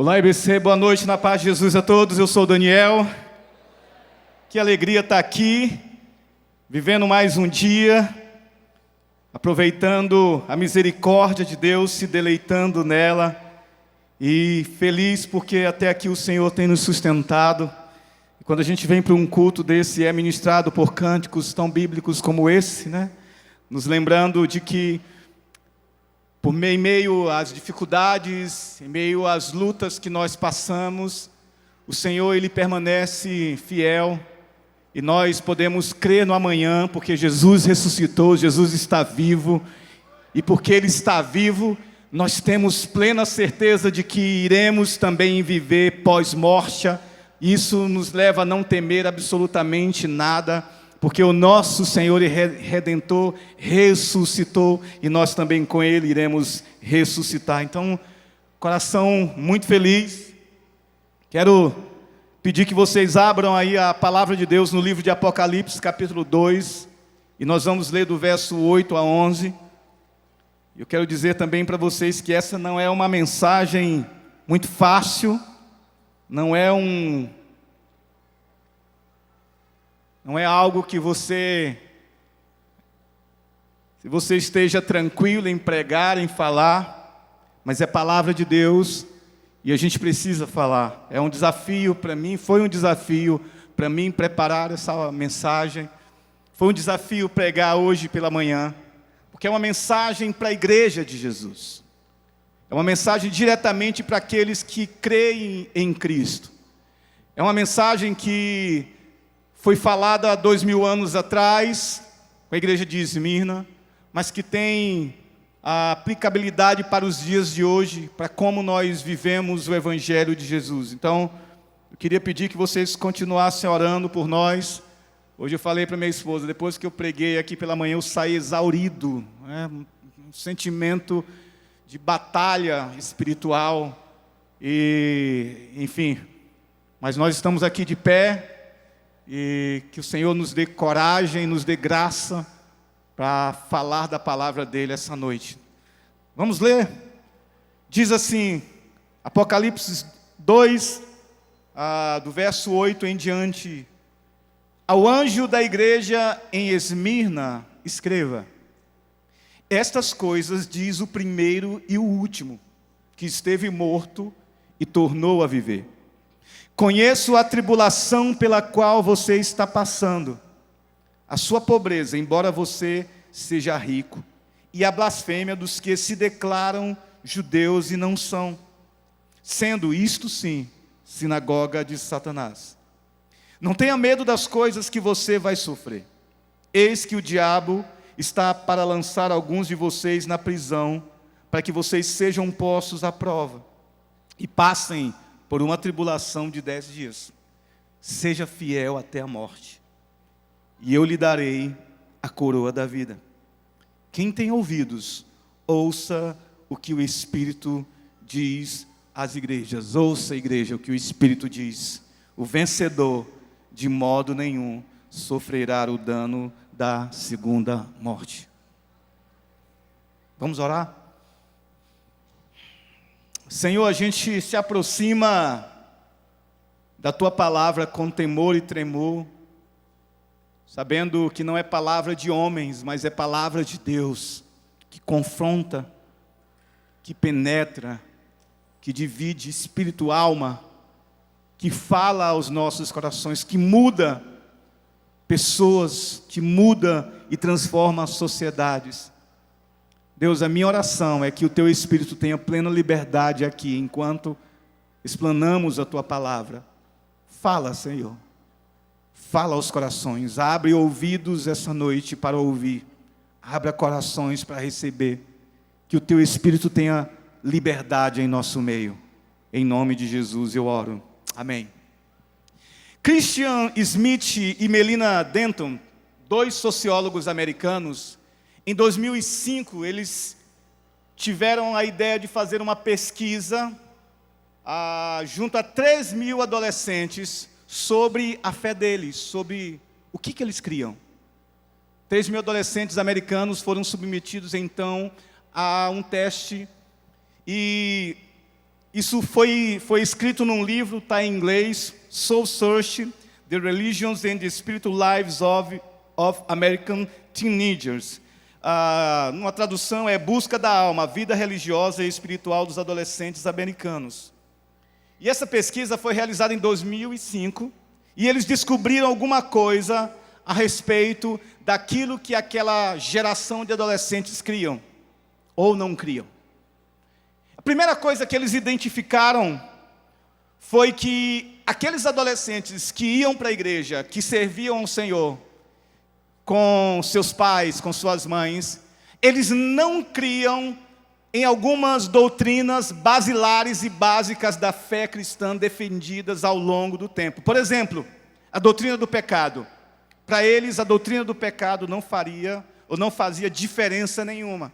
Olá, IBC, boa noite, na paz de Jesus a todos. Eu sou o Daniel. Que alegria estar aqui, vivendo mais um dia, aproveitando a misericórdia de Deus, se deleitando nela e feliz porque até aqui o Senhor tem nos sustentado. E quando a gente vem para um culto desse, é ministrado por cânticos tão bíblicos como esse, né? Nos lembrando de que em meio às dificuldades, em meio às lutas que nós passamos, o Senhor, Ele permanece fiel e nós podemos crer no amanhã, porque Jesus ressuscitou, Jesus está vivo, e porque Ele está vivo, nós temos plena certeza de que iremos também viver pós-morte. Isso nos leva a não temer absolutamente nada, porque o nosso Senhor e Redentor ressuscitou e nós também com Ele iremos ressuscitar. Então, coração muito feliz. Quero pedir que vocês abram aí a palavra de Deus no livro de Apocalipse, capítulo 2, e nós vamos ler do verso 8 a 11. Eu quero dizer também para vocês que essa não é uma mensagem muito fácil, não é algo que se você esteja tranquilo em pregar, em falar, mas é palavra de Deus e a gente precisa falar. É um desafio para mim, foi um desafio para mim preparar essa mensagem, foi um desafio pregar hoje pela manhã, porque é uma mensagem para a igreja de Jesus, é uma mensagem diretamente para aqueles que creem em Cristo, é uma mensagem que foi falada há 2000 anos atrás, com a igreja de Esmirna, mas que tem a aplicabilidade para os dias de hoje, para como nós vivemos o Evangelho de Jesus. Então, eu queria pedir que vocês continuassem orando por nós. Hoje eu falei para minha esposa, depois que eu preguei aqui pela manhã, eu saí exaurido, né? Um sentimento de batalha espiritual, e, enfim, mas nós estamos aqui de pé, e que o Senhor nos dê coragem, nos dê graça para falar da palavra dEle essa noite. Vamos ler? Diz assim, Apocalipse 2, do verso 8 em diante. Ao anjo da igreja em Esmirna, escreva: estas coisas diz o primeiro e o último, que esteve morto e tornou a viver. Conheço a tribulação pela qual você está passando, a sua pobreza, embora você seja rico, e a blasfêmia dos que se declaram judeus e não são, sendo isto sim, sinagoga de Satanás. Não tenha medo das coisas que você vai sofrer. Eis que o diabo está para lançar alguns de vocês na prisão, para que vocês sejam postos à prova, e passem por uma tribulação de 10 dias. Seja fiel até a morte, e eu lhe darei a coroa da vida. Quem tem ouvidos, ouça o que o Espírito diz às igrejas. Ouça, igreja, o que o Espírito diz. O vencedor, de modo nenhum, sofrerá o dano da segunda morte. Vamos orar? Senhor, a gente se aproxima da Tua palavra com temor e tremor, sabendo que não é palavra de homens, mas é palavra de Deus, que confronta, que penetra, que divide espírito e alma, que fala aos nossos corações, que muda pessoas, que muda e transforma as sociedades. Deus, a minha oração é que o Teu Espírito tenha plena liberdade aqui, enquanto explanamos a Tua palavra. Fala, Senhor. Fala aos corações. Abre ouvidos essa noite para ouvir. Abra corações para receber. Que o Teu Espírito tenha liberdade em nosso meio. Em nome de Jesus eu oro. Amém. Christian Smith e Melina Denton, 2 sociólogos americanos, em 2005, eles tiveram a ideia de fazer uma pesquisa junto a 3.000 adolescentes sobre a fé deles, sobre o que eles criam. 3.000 adolescentes americanos foram submetidos, então, a um teste e Isso foi escrito num livro, está em inglês, Soul Search, The Religions and the Spiritual Lives of American Teenagers. Numa tradução é Busca da Alma, a vida religiosa e espiritual dos adolescentes americanos. E essa pesquisa foi realizada em 2005, e eles descobriram alguma coisa a respeito daquilo que aquela geração de adolescentes criam, ou não criam. A primeira coisa que eles identificaram foi que aqueles adolescentes que iam para a igreja, que serviam ao Senhor, com seus pais, com suas mães, eles não criam em algumas doutrinas basilares e básicas da fé cristã defendidas ao longo do tempo. Por exemplo, a doutrina do pecado. Para eles, a doutrina do pecado não faria ou não fazia diferença nenhuma.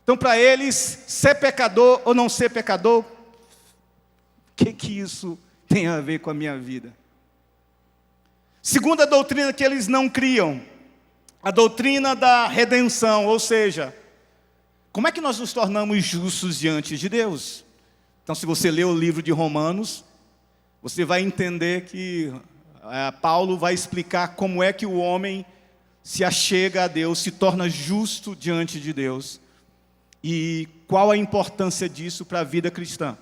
Então, para eles, ser pecador ou não ser pecador, o que isso tem a ver com a minha vida? Segunda doutrina que eles não criam, a doutrina da redenção, ou seja, como é que nós nos tornamos justos diante de Deus? Então, se você ler o livro de Romanos, você vai entender que Paulo vai explicar como é que o homem se achega a Deus, se torna justo diante de Deus, e qual a importância disso para a vida cristã.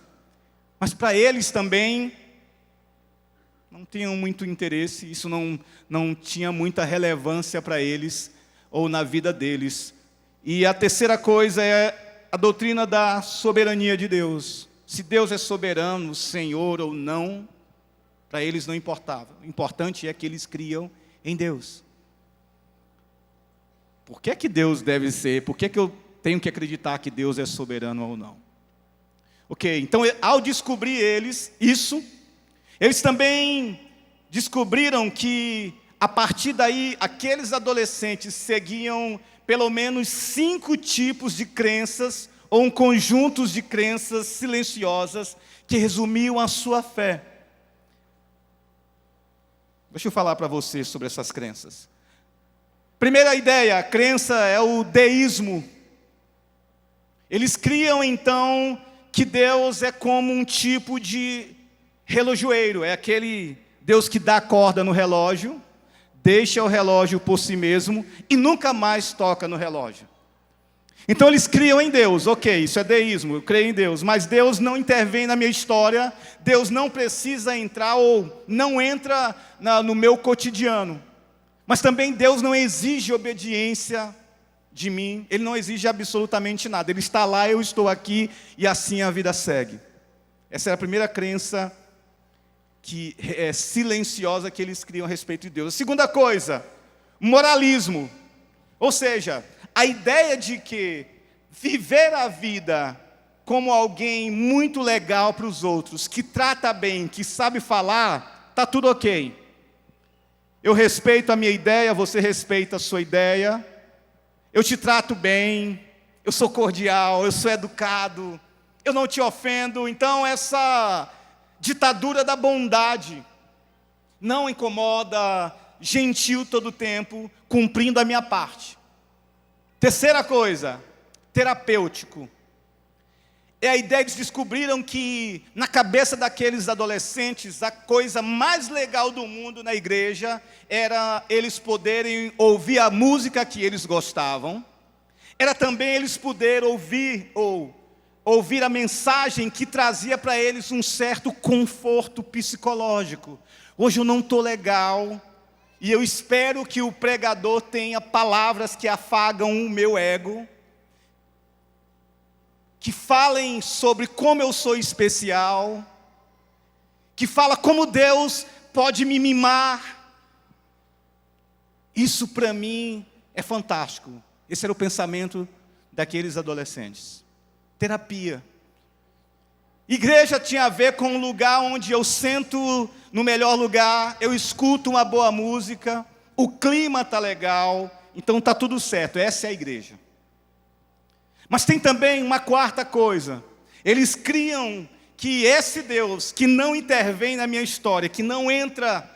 Mas para eles também não tinham muito interesse, isso não tinha muita relevância para eles ou na vida deles. E a terceira coisa é a doutrina da soberania de Deus. Se Deus é soberano, Senhor ou não, para eles não importava. O importante é que eles criam em Deus. Por que Deus deve ser? Por que eu tenho que acreditar que Deus é soberano ou não? Ok, então ao descobrir isso, eles também descobriram que, a partir daí, aqueles adolescentes seguiam pelo menos 5 tipos de crenças, ou um conjunto de crenças silenciosas, que resumiam a sua fé. Deixa eu falar para você sobre essas crenças. Primeira ideia, a crença é o deísmo. Eles criam, então, que Deus é como um tipo de relojoeiro, é aquele Deus que dá corda no relógio, deixa o relógio por si mesmo e nunca mais toca no relógio. Então eles criam em Deus, ok, isso é deísmo, eu creio em Deus, mas Deus não intervém na minha história, Deus não precisa entrar ou não entra no meu cotidiano. Mas também Deus não exige obediência de mim, Ele não exige absolutamente nada, Ele está lá, eu estou aqui e assim a vida segue. Essa é a primeira crença que é silenciosa que eles criam a respeito de Deus. A segunda coisa, moralismo. Ou seja, a ideia de que viver a vida como alguém muito legal para os outros, que trata bem, que sabe falar, está tudo ok. Eu respeito a minha ideia, você respeita a sua ideia. Eu te trato bem, eu sou cordial, eu sou educado, eu não te ofendo. Então essa ditadura da bondade não incomoda, gentil todo o tempo, cumprindo a minha parte. Terceira coisa, terapêutico. É a ideia de que descobriram que na cabeça daqueles adolescentes a coisa mais legal do mundo na igreja era eles poderem ouvir a música que eles gostavam, era também eles poderem ouvir a mensagem que trazia para eles um certo conforto psicológico. Hoje eu não estou legal e eu espero que o pregador tenha palavras que afagam o meu ego, que falem sobre como eu sou especial, que fala como Deus pode me mimar. Isso para mim é fantástico. Esse era o pensamento daqueles adolescentes. Terapia. Igreja tinha a ver com um lugar onde eu sento no melhor lugar, eu escuto uma boa música, o clima está legal, então está tudo certo, essa é a igreja. Mas tem também uma quarta coisa, eles criam que esse Deus que não intervém na minha história, que não entra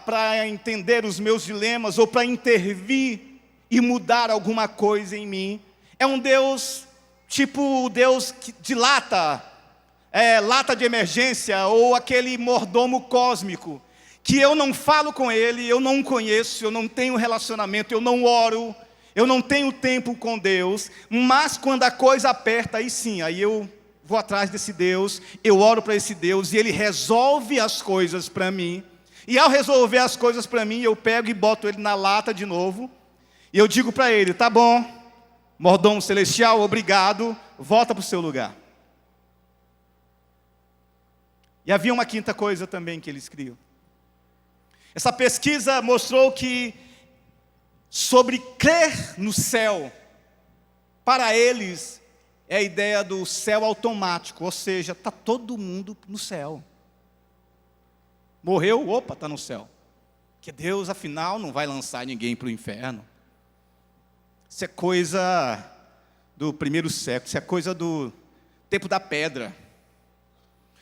para entender os meus dilemas ou para intervir e mudar alguma coisa em mim, é um Deus tipo o Deus de lata, lata de emergência, ou aquele mordomo cósmico, que eu não falo com ele, eu não conheço, eu não tenho relacionamento, eu não oro, eu não tenho tempo com Deus, mas quando a coisa aperta, aí sim, aí eu vou atrás desse Deus, eu oro para esse Deus, e Ele resolve as coisas para mim, e ao resolver as coisas para mim, eu pego e boto ele na lata de novo, e eu digo para ele, tá bom, mordomo celestial, obrigado, volta para o seu lugar. E havia uma quinta coisa também que eles criam. Essa pesquisa mostrou que sobre crer no céu, para eles é a ideia do céu automático, ou seja, está todo mundo no céu. Morreu, opa, está no céu. Porque Deus, afinal, não vai lançar ninguém para o inferno. Isso é coisa do primeiro século, isso é coisa do tempo da pedra.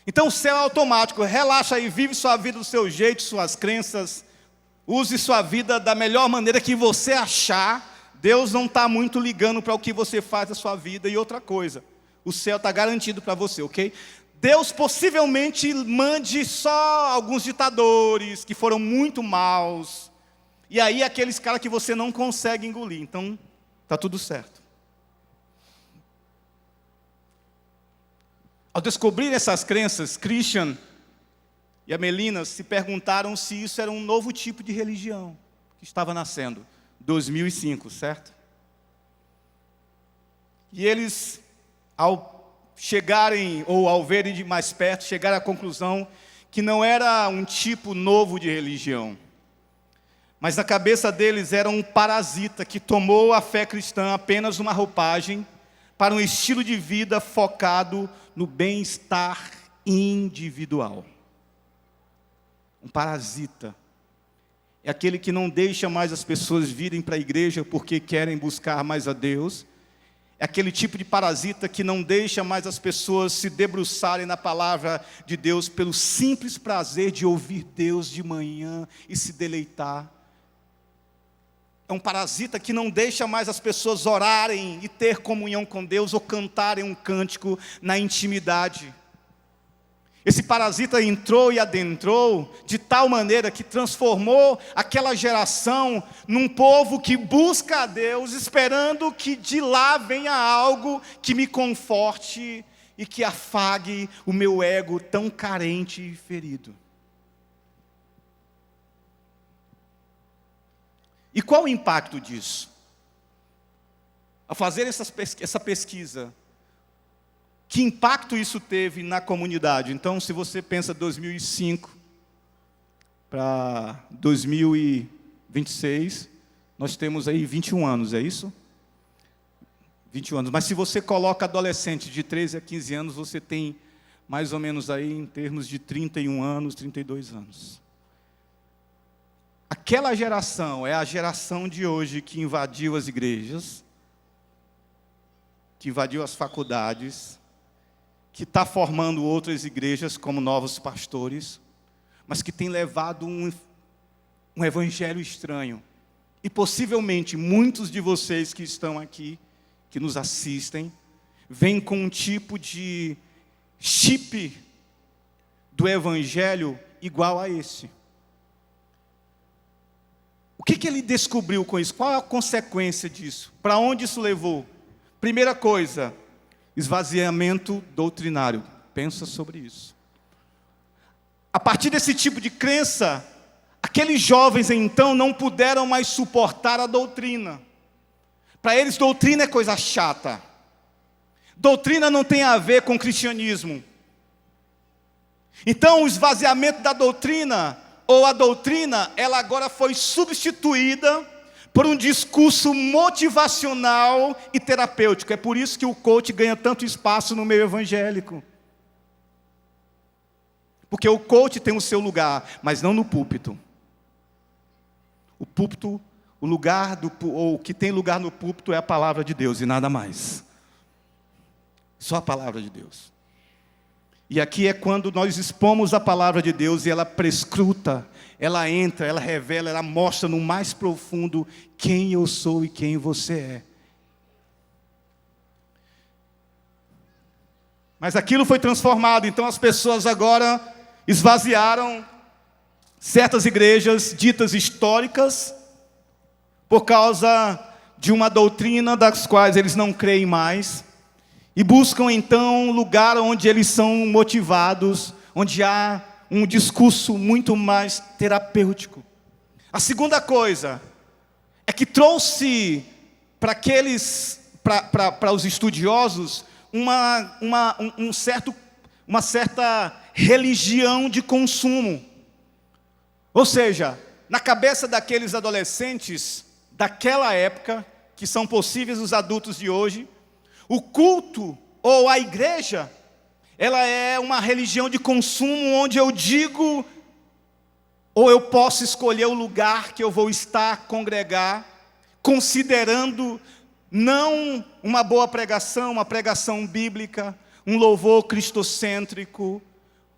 Então o céu é automático, relaxa aí, vive sua vida do seu jeito, suas crenças, use sua vida da melhor maneira que você achar. Deus não está muito ligando para o que você faz da sua vida. E outra coisa, o céu está garantido para você, ok? Deus possivelmente mande só alguns ditadores que foram muito maus, e aí aqueles caras que você não consegue engolir, então está tudo certo. Ao descobrir essas crenças, Christian e a Melina se perguntaram se isso era um novo tipo de religião que estava nascendo, 2005, certo? E eles, ao chegarem, ou ao verem de mais perto, chegaram à conclusão que não era um tipo novo de religião, mas na cabeça deles era um parasita que tomou a fé cristã apenas uma roupagem para um estilo de vida focado no bem-estar individual. Um parasita é aquele que não deixa mais as pessoas virem para a igreja porque querem buscar mais a Deus. É aquele tipo de parasita que não deixa mais as pessoas se debruçarem na palavra de Deus pelo simples prazer de ouvir Deus de manhã e se deleitar. É um parasita que não deixa mais as pessoas orarem e ter comunhão com Deus ou cantarem um cântico na intimidade. Esse parasita entrou e adentrou de tal maneira que transformou aquela geração num povo que busca a Deus, esperando que de lá venha algo que me conforte e que afague o meu ego tão carente e ferido. E qual o impacto disso? Ao fazer essa pesquisa, que impacto isso teve na comunidade? Então, se você pensa 2005 para 2026, nós temos aí 21 anos, é isso? 21 anos. Mas se você coloca adolescente de 13 a 15 anos, você tem mais ou menos aí em termos de 31 anos, 32 anos. Aquela geração é a geração de hoje que invadiu as igrejas, que invadiu as faculdades, que está formando outras igrejas como novos pastores, mas que tem levado um evangelho estranho. E possivelmente muitos de vocês que estão aqui, que nos assistem, vêm com um tipo de chip do evangelho igual a esse. O que ele descobriu com isso? Qual é a consequência disso? Para onde isso levou? Primeira coisa, esvaziamento doutrinário. Pensa sobre isso. A partir desse tipo de crença, aqueles jovens então não puderam mais suportar a doutrina. Para eles, doutrina é coisa chata. Doutrina não tem a ver com cristianismo. Então, o esvaziamento da doutrina, ou a doutrina, ela agora foi substituída por um discurso motivacional e terapêutico. É por isso que o coach ganha tanto espaço no meio evangélico. Porque o coach tem o seu lugar, mas não no púlpito. O púlpito, o que tem lugar no púlpito é a palavra de Deus e nada mais. Só a palavra de Deus. E aqui é quando nós expomos a palavra de Deus e ela prescruta, ela entra, ela revela, ela mostra no mais profundo quem eu sou e quem você é. Mas aquilo foi transformado, então as pessoas agora esvaziaram certas igrejas ditas históricas por causa de uma doutrina das quais eles não creem mais e buscam então um lugar onde eles são motivados, onde há um discurso muito mais terapêutico. A segunda coisa é que trouxe para os estudiosos uma certa religião de consumo. Ou seja, na cabeça daqueles adolescentes daquela época, que são possíveis os adultos de hoje, o culto ou a igreja, ela é uma religião de consumo onde eu digo, ou eu posso escolher o lugar que eu vou estar, congregar, considerando não uma boa pregação, uma pregação bíblica, um louvor cristocêntrico,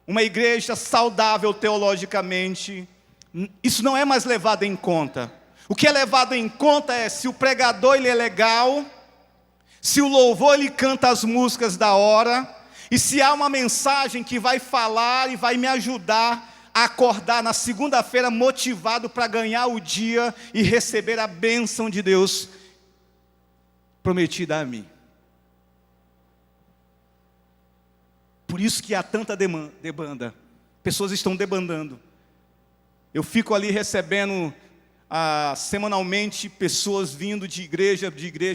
uma igreja saudável teologicamente. Isso não é mais levado em conta. O que é levado em conta é se o pregador ele é legal, se o louvor ele canta as músicas da hora, e se há uma mensagem que vai falar e vai me ajudar a acordar na segunda-feira motivado para ganhar o dia e receber a bênção de Deus prometida a mim. Por isso que há tanta debanda. Pessoas estão debandando. Eu fico ali recebendo semanalmente pessoas vindo de igreja,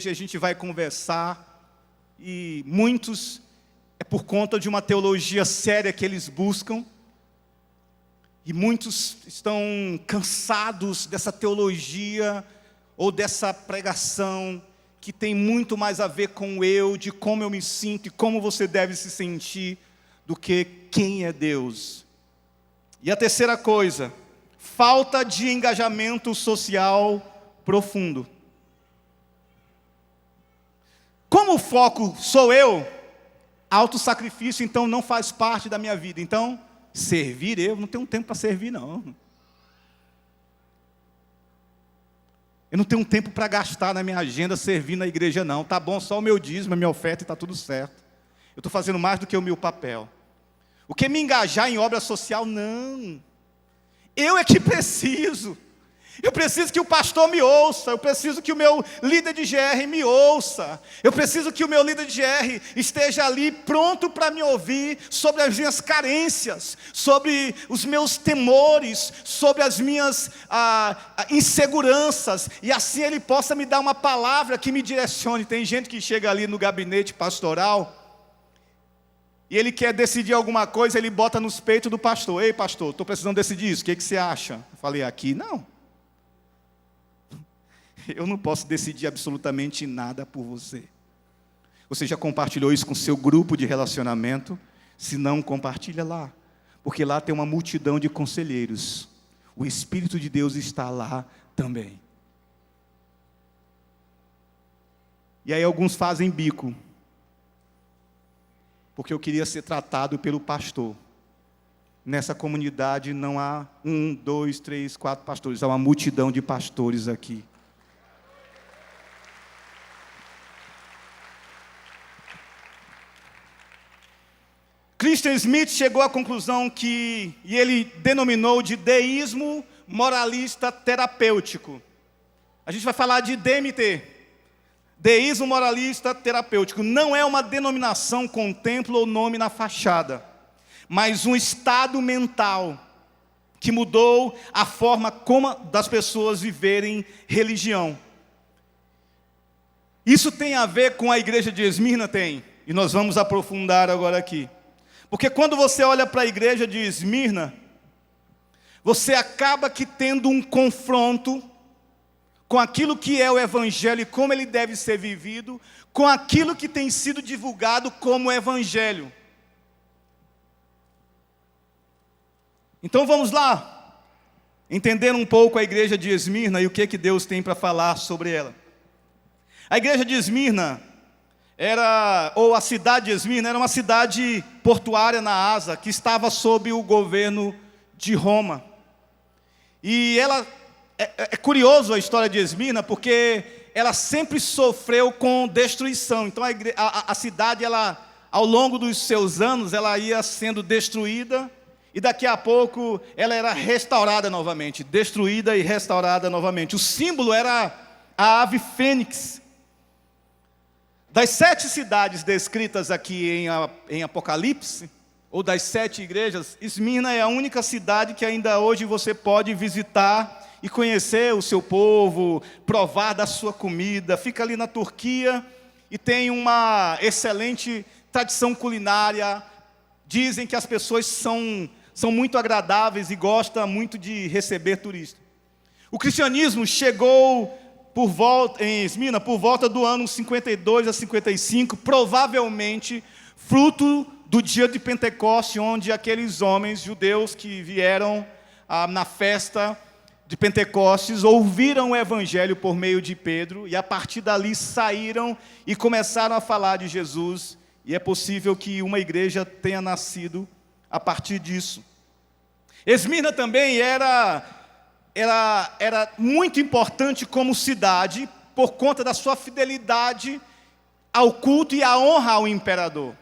a gente vai conversar. E muitos é por conta de uma teologia séria que eles buscam. E muitos estão cansados dessa teologia ou dessa pregação que tem muito mais a ver com eu, de como eu me sinto e como você deve se sentir, do que quem é Deus. E a terceira coisa, falta de engajamento social profundo. Como o foco sou eu, autossacrifício então não faz parte da minha vida. Então, servir eu não tenho tempo para servir não. Eu não tenho tempo para gastar na minha agenda servir na igreja não. Tá bom, só o meu dízimo, a minha oferta e está tudo certo. Eu estou fazendo mais do que o meu papel. O que me engajar em obra social? Não. Eu é que preciso. Eu preciso que o pastor me ouça. Eu preciso que o meu líder de GR me ouça. Eu preciso que o meu líder de GR esteja ali pronto para me ouvir sobre as minhas carências, sobre os meus temores, sobre as minhas inseguranças. E assim ele possa me dar uma palavra que me direcione. Tem gente que chega ali no gabinete pastoral e ele quer decidir alguma coisa, ele bota nos peitos do pastor. Ei pastor, estou precisando decidir isso, o que você acha? Eu falei, aqui não. Eu não posso decidir absolutamente nada por você. Você já compartilhou isso com seu grupo de relacionamento? Se não, compartilha lá. Porque lá tem uma multidão de conselheiros. O Espírito de Deus está lá também. E aí alguns fazem bico. Porque eu queria ser tratado pelo pastor. Nessa comunidade não há 1, 2, 3, 4 pastores. Há uma multidão de pastores aqui. Christian Smith chegou à conclusão e ele denominou de deísmo moralista terapêutico. A gente vai falar de DMT, deísmo moralista terapêutico. Não é uma denominação com templo ou nome na fachada, mas um estado mental que mudou a forma como das pessoas viverem religião. Isso tem a ver com a igreja de Esmirna? Tem, e nós vamos aprofundar agora aqui. Porque quando você olha para a igreja de Esmirna, você acaba que tendo um confronto com aquilo que é o evangelho e como ele deve ser vivido, com aquilo que tem sido divulgado como evangelho. Então vamos lá, entender um pouco a igreja de Esmirna e o que Deus tem para falar sobre ela. A igreja de Esmirna a cidade de Esmirna era uma cidade portuária na Ásia, que estava sob o governo de Roma. E ela, é curioso a história de Esmirna, porque ela sempre sofreu com destruição. Então a cidade, ao longo dos seus anos, ela ia sendo destruída, e daqui a pouco ela era restaurada novamente, destruída e restaurada novamente. O símbolo era a ave fênix. Das 7 cidades descritas aqui em Apocalipse, ou das 7 igrejas, Esmirna é a única cidade que ainda hoje você pode visitar e conhecer o seu povo, provar da sua comida. Fica ali na Turquia e tem uma excelente tradição culinária. Dizem que as pessoas são muito agradáveis e gostam muito de receber turistas. O cristianismo chegou em Esmirna por volta do ano 52 a 55, provavelmente fruto do dia de Pentecoste, onde aqueles homens judeus que vieram na festa de Pentecostes ouviram o evangelho por meio de Pedro, e a partir dali saíram e começaram a falar de Jesus, e é possível que uma igreja tenha nascido a partir disso. Esmirna também era muito importante como cidade, por conta da sua fidelidade ao culto e à honra ao imperador.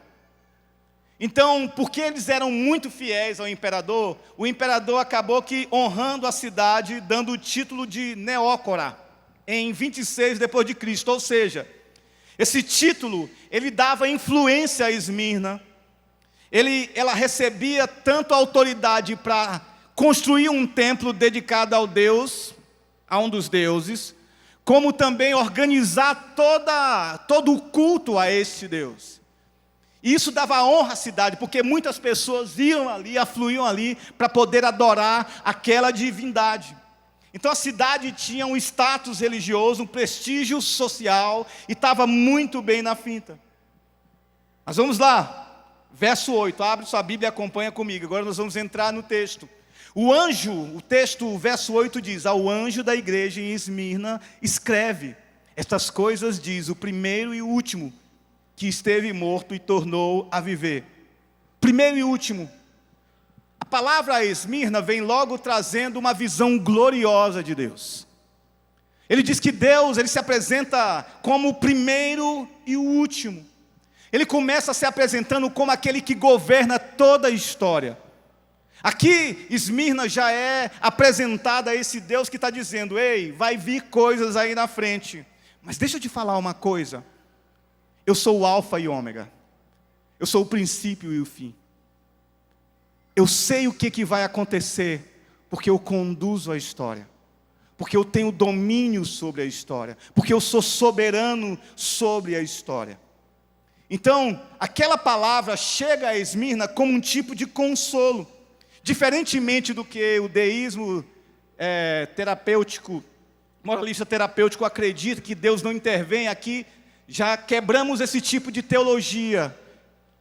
Então, porque eles eram muito fiéis ao imperador, o imperador acabou que honrando a cidade, dando o título de Neócora, em 26 depois de Cristo. Ou seja, esse título, ele dava influência a Esmirna. Ela recebia tanto autoridade para construir um templo dedicado ao Deus, a um dos deuses, como também organizar todo o culto a este Deus. E isso dava honra à cidade, porque muitas pessoas iam ali, afluíam ali, para poder adorar aquela divindade. Então a cidade tinha um status religioso, um prestígio social, e estava muito bem na finta. Mas vamos lá, verso 8, abre sua Bíblia e acompanha comigo. Agora nós vamos entrar no texto. O verso 8 diz: ao anjo da igreja em Esmirna, escreve, estas coisas diz o primeiro e o último, que esteve morto e tornou a viver. Primeiro e último. A palavra Esmirna vem logo trazendo uma visão gloriosa de Deus. Ele diz que Deus, ele se apresenta como o primeiro e o último. Ele começa se apresentando como aquele que governa toda a história. Aqui, Esmirna já é apresentada a esse Deus que está dizendo: ei, vai vir coisas aí na frente. Mas deixa eu te falar uma coisa. Eu sou o alfa e ômega. Eu sou o princípio e o fim. Eu sei o que vai acontecer, porque eu conduzo a história. Porque eu tenho domínio sobre a história. Porque eu sou soberano sobre a história. Então, aquela palavra chega a Esmirna como um tipo de consolo. Diferentemente do que o deísmo terapêutico, moralista terapêutico acredita que Deus não intervém aqui, já quebramos esse tipo de teologia,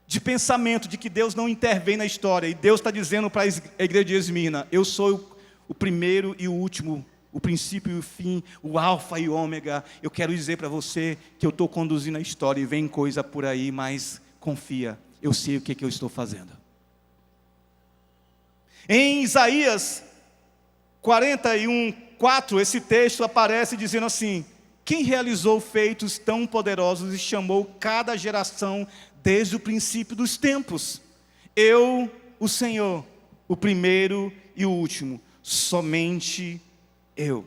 de pensamento, de que Deus não intervém na história. E Deus está dizendo para a igreja de Esmirna: eu sou o primeiro e o último, o princípio e o fim, o alfa e o ômega. Eu quero dizer para você que eu estou conduzindo a história, e vem coisa por aí, mas confia, eu sei o que eu estou fazendo. Em Isaías 41:4, esse texto aparece dizendo assim: quem realizou feitos tão poderosos e chamou cada geração desde o princípio dos tempos? Eu, o Senhor, o primeiro e o último, somente eu.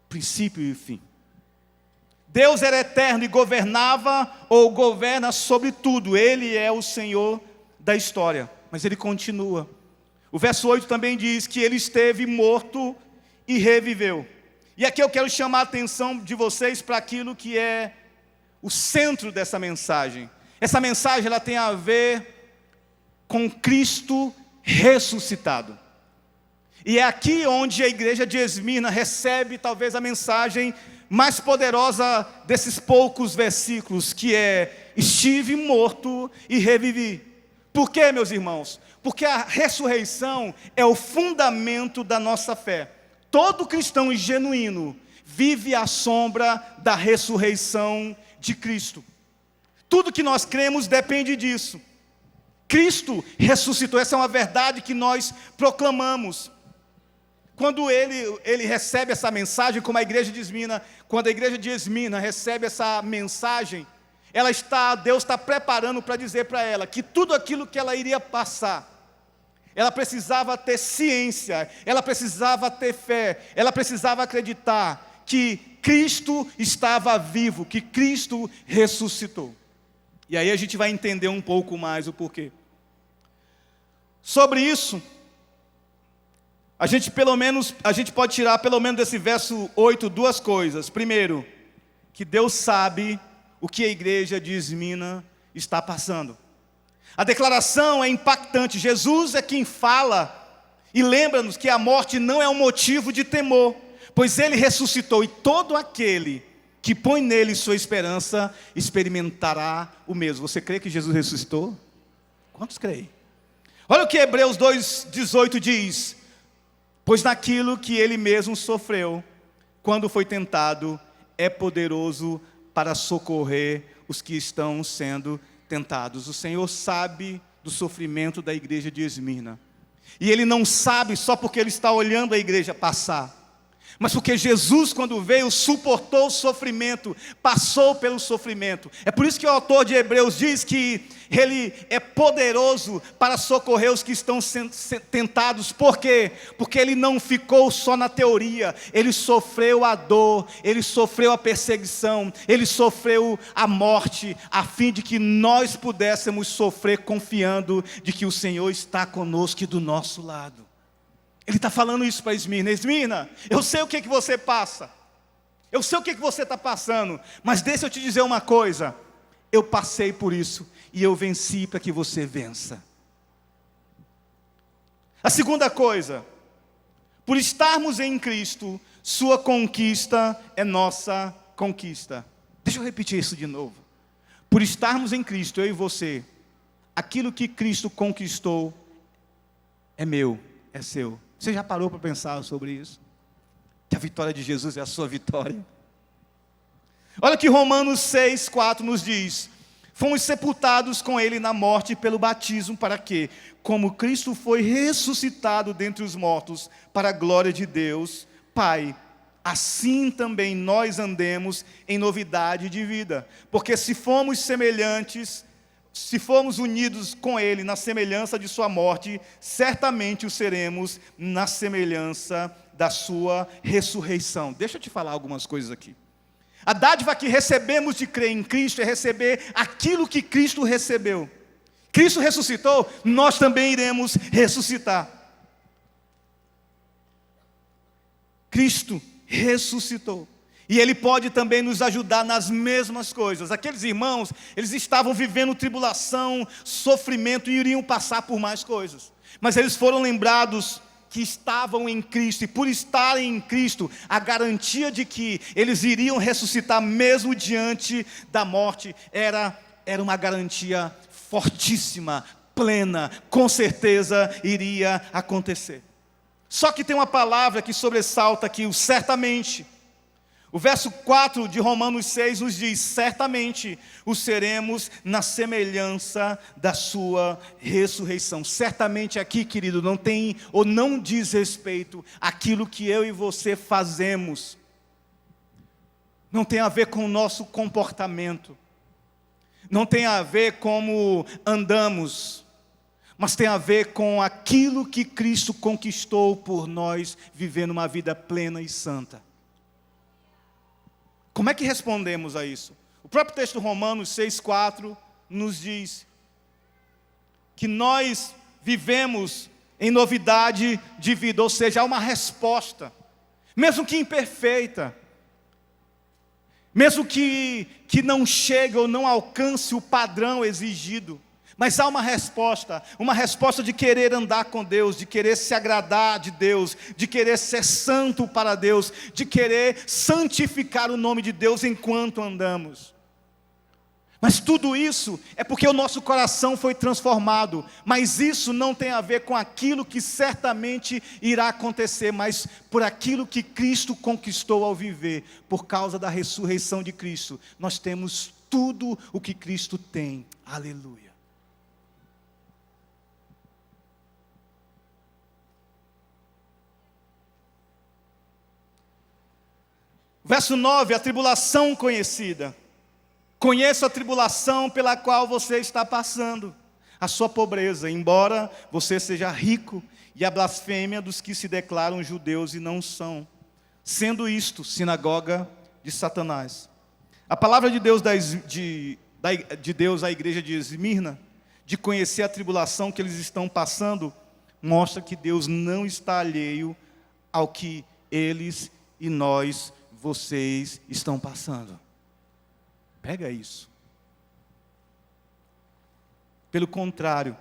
Princípio e fim. Deus era eterno e governava ou governa sobre tudo. Ele é o Senhor da história. Mas ele continua. O verso 8 também diz que ele esteve morto e reviveu. E aqui eu quero chamar a atenção de vocês para aquilo que é o centro dessa mensagem. Essa mensagem ela tem a ver com Cristo ressuscitado. E é aqui onde a igreja de Esmirna recebe talvez a mensagem mais poderosa desses poucos versículos, que é: estive morto e revivi. Por quê, meus irmãos? Porque a ressurreição é o fundamento da nossa fé. Todo cristão genuíno vive à sombra da ressurreição de Cristo. Tudo que nós cremos depende disso. Cristo ressuscitou, essa é uma verdade que nós proclamamos. Quando ele recebe essa mensagem, como a igreja de Esmirna, quando a igreja de Esmirna recebe essa mensagem, Deus está preparando para dizer para ela que tudo aquilo que ela iria passar, ela precisava ter ciência, ela precisava ter fé, ela precisava acreditar que Cristo estava vivo, que Cristo ressuscitou. E aí a gente vai entender um pouco mais o porquê. Sobre isso, a gente pode tirar pelo menos desse verso 8 duas coisas. Primeiro, que Deus sabe o que a igreja de Esmina está passando. A declaração é impactante. Jesus é quem fala e lembra-nos que a morte não é um motivo de temor, pois Ele ressuscitou e todo aquele que põe nele sua esperança experimentará o mesmo. Você crê que Jesus ressuscitou? Quantos creem? Olha o que Hebreus 2,18 diz: pois naquilo que Ele mesmo sofreu, quando foi tentado, é poderoso para socorrer os que estão sendo tentados. O Senhor sabe do sofrimento da igreja de Esmirna. E Ele não sabe só porque Ele está olhando a igreja passar, mas porque Jesus, quando veio, suportou o sofrimento, passou pelo sofrimento. É por isso que o autor de Hebreus diz que Ele é poderoso para socorrer os que estão sendo tentados. Por quê? Porque Ele não ficou só na teoria. Ele sofreu a dor, Ele sofreu a perseguição, Ele sofreu a morte, a fim de que nós pudéssemos sofrer confiando de que o Senhor está conosco e do nosso lado. Ele está falando isso para Esmirna. Esmirna, eu sei o que você passa, eu sei o que você está passando, mas deixa eu te dizer uma coisa: eu passei por isso e eu venci para que você vença. A segunda coisa, por estarmos em Cristo, sua conquista é nossa conquista. Deixa eu repetir isso de novo. Por estarmos em Cristo, eu e você, aquilo que Cristo conquistou é meu, é seu. Você já parou para pensar sobre isso? Que a vitória de Jesus é a sua vitória. Olha que Romanos 6,4 nos diz: fomos sepultados com Ele na morte pelo batismo, para que, como Cristo foi ressuscitado dentre os mortos, para a glória de Deus, Pai, assim também nós andemos em novidade de vida. Porque se formos unidos com Ele na semelhança de sua morte, certamente o seremos na semelhança da sua ressurreição. Deixa eu te falar algumas coisas aqui. A dádiva que recebemos de crer em Cristo é receber aquilo que Cristo recebeu. Cristo ressuscitou, nós também iremos ressuscitar. Cristo ressuscitou. E Ele pode também nos ajudar nas mesmas coisas. Aqueles irmãos, eles estavam vivendo tribulação, sofrimento e iriam passar por mais coisas. Mas eles foram lembrados que estavam em Cristo. E por estarem em Cristo, a garantia de que eles iriam ressuscitar mesmo diante da morte era uma garantia fortíssima, plena, com certeza iria acontecer. Só que tem uma palavra que sobressalta aqui, o certamente. O verso 4 de Romanos 6 nos diz: certamente o seremos na semelhança da sua ressurreição. Certamente aqui, querido, não tem ou não diz respeito àquilo que eu e você fazemos. Não tem a ver com o nosso comportamento. Não tem a ver como andamos. Mas tem a ver com aquilo que Cristo conquistou por nós, vivendo uma vida plena e santa. Como é que respondemos a isso? O próprio texto Romanos 6,4 nos diz que nós vivemos em novidade de vida, ou seja, há uma resposta, mesmo que imperfeita, mesmo que não chegue ou não alcance o padrão exigido, mas há uma resposta de querer andar com Deus, de querer se agradar de Deus, de querer ser santo para Deus, de querer santificar o nome de Deus enquanto andamos. Mas tudo isso é porque o nosso coração foi transformado, mas isso não tem a ver com aquilo que certamente irá acontecer, mas por aquilo que Cristo conquistou ao viver, por causa da ressurreição de Cristo, nós temos tudo o que Cristo tem. Aleluia. Verso 9, a tribulação conhecida. Conheço a tribulação pela qual você está passando, a sua pobreza, embora você seja rico, e a blasfêmia dos que se declaram judeus e não são, sendo isto sinagoga de Satanás. A palavra de Deus de Deus à igreja de Esmirna, de conhecer a tribulação que eles estão passando, mostra que Deus não está alheio ao que eles e nós, vocês, estão passando. Pega isso. Pelo contrário,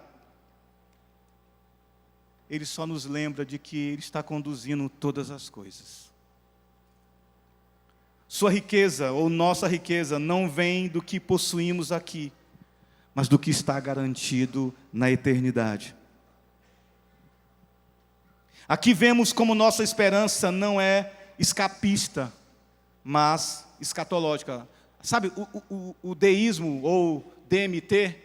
Ele só nos lembra de que Ele está conduzindo todas as coisas. Sua riqueza, ou nossa riqueza, não vem do que possuímos aqui, mas do que está garantido na eternidade. Aqui vemos como nossa esperança não é escapista, mas escatológica. Sabe, o deísmo, ou DMT,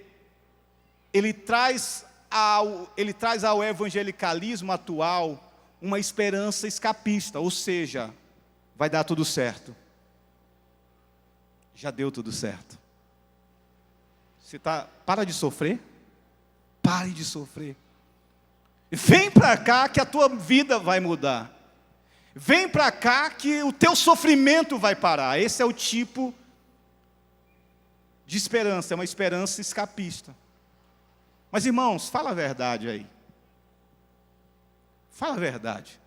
ele traz ao evangelicalismo atual uma esperança escapista, ou seja, vai dar tudo certo. Já deu tudo certo. Para de sofrer. Pare de sofrer. Vem para cá que a tua vida vai mudar. Vem para cá que o teu sofrimento vai parar. Esse é o tipo de esperança, é uma esperança escapista. Mas irmãos, fala a verdade aí. Fala a verdade.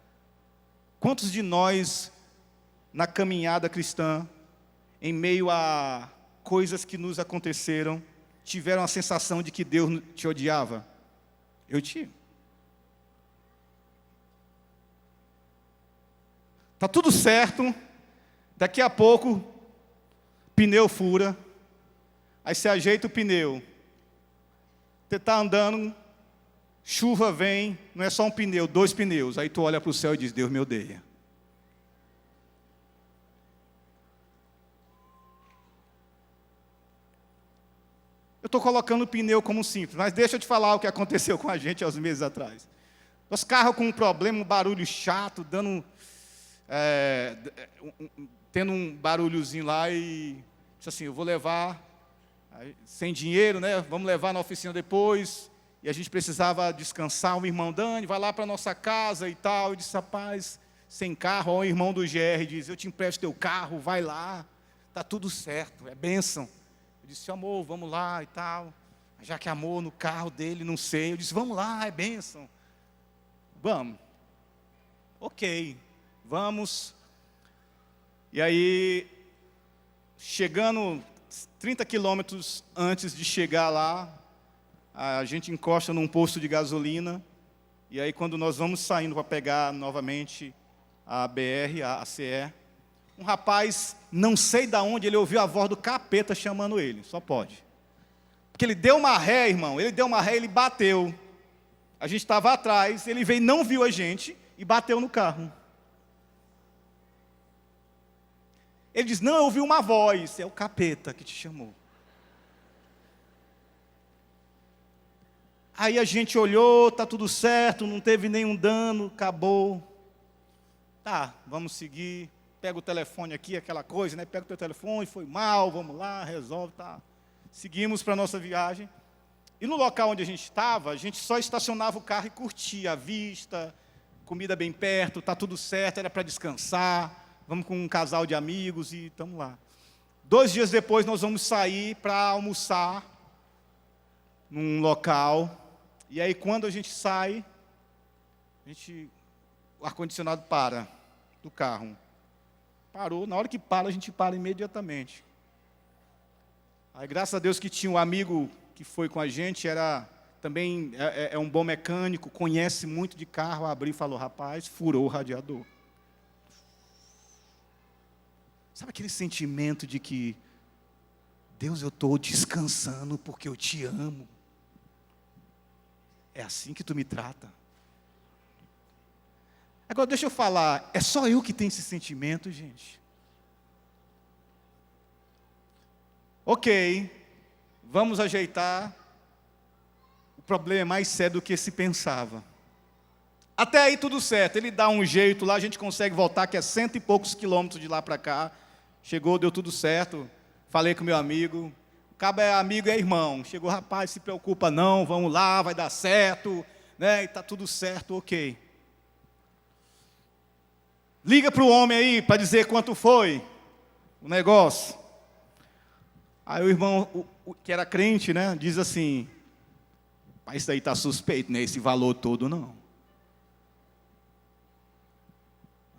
Quantos de nós, na caminhada cristã, em meio a coisas que nos aconteceram, tiveram a sensação de que Deus te odiava? Eu tive. Está tudo certo, daqui a pouco, pneu fura, aí você ajeita o pneu. Você está andando, chuva vem, não é só um pneu, 2 pneus. Aí tu olha para o céu e diz, Deus me odeia. Eu estou colocando o pneu como simples, mas deixa eu te falar o que aconteceu com a gente há uns meses atrás. Os carros com um problema, um barulho chato, tendo um barulhozinho lá e disse assim, eu vou levar, sem dinheiro, né? Vamos levar na oficina depois. E a gente precisava descansar. O irmão Dani, vai lá para a nossa casa e tal. Eu disse, rapaz, sem carro. Ó, o irmão do GR diz, eu te empresto teu carro, vai lá, está tudo certo, é bênção. Eu disse, amor, vamos lá e tal. Já que amor no carro dele, não sei. Eu disse, vamos lá, é bênção. Vamos. Ok, vamos. E aí, chegando 30 quilômetros antes de chegar lá, a gente encosta num posto de gasolina. E aí, quando nós vamos saindo para pegar novamente a BR, a CE, um rapaz, não sei de onde, ele ouviu a voz do capeta chamando ele, só pode. Porque ele deu uma ré, irmão, ele bateu. A gente estava atrás, ele veio, não viu a gente e bateu no carro. Ele diz, não, eu ouvi uma voz, é o capeta que te chamou. Aí a gente olhou, está tudo certo, não teve nenhum dano, acabou. Tá, vamos seguir. Pega o telefone aqui, aquela coisa, né? Pega o teu telefone, foi mal, vamos lá, resolve, tá. Seguimos para a nossa viagem. E no local onde a gente estava, a gente só estacionava o carro e curtia a vista, comida bem perto, tá tudo certo, era para descansar. Vamos com um casal de amigos e estamos lá. 2 dias depois nós vamos sair para almoçar num local. E aí quando a gente sai, o ar-condicionado para do carro. Parou, na hora que para, a gente para imediatamente. Aí graças a Deus que tinha um amigo que foi com a gente, também é um bom mecânico, conhece muito de carro, abriu e falou, rapaz, furou o radiador. Sabe aquele sentimento de que, Deus, eu estou descansando porque eu te amo. É assim que tu me trata. Agora deixa eu falar, é só eu que tenho esse sentimento, gente? Ok, vamos ajeitar. O problema é mais sério do que se pensava. Até aí tudo certo, ele dá um jeito lá, a gente consegue voltar, que é 100 e poucos quilômetros de lá para cá. Chegou, deu tudo certo. falei com meu amigo, o cabo é amigo, é irmão. Chegou, rapaz, se preocupa não, vamos lá, vai dar certo, né? E está tudo certo, ok. Liga para o homem aí para dizer quanto foi o negócio. Aí o irmão, que era crente, né, diz assim, mas isso aí está suspeito, né, esse valor todo não.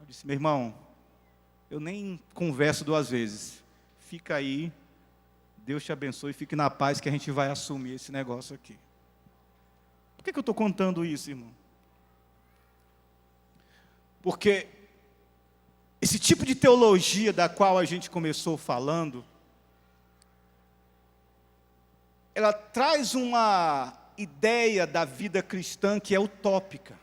Eu disse, meu irmão, eu nem converso duas vezes. Fica aí, Deus te abençoe, fique na paz que a gente vai assumir esse negócio aqui. Por que eu estou contando isso, irmão? Porque esse tipo de teologia da qual a gente começou falando, ela traz uma ideia da vida cristã que é utópica.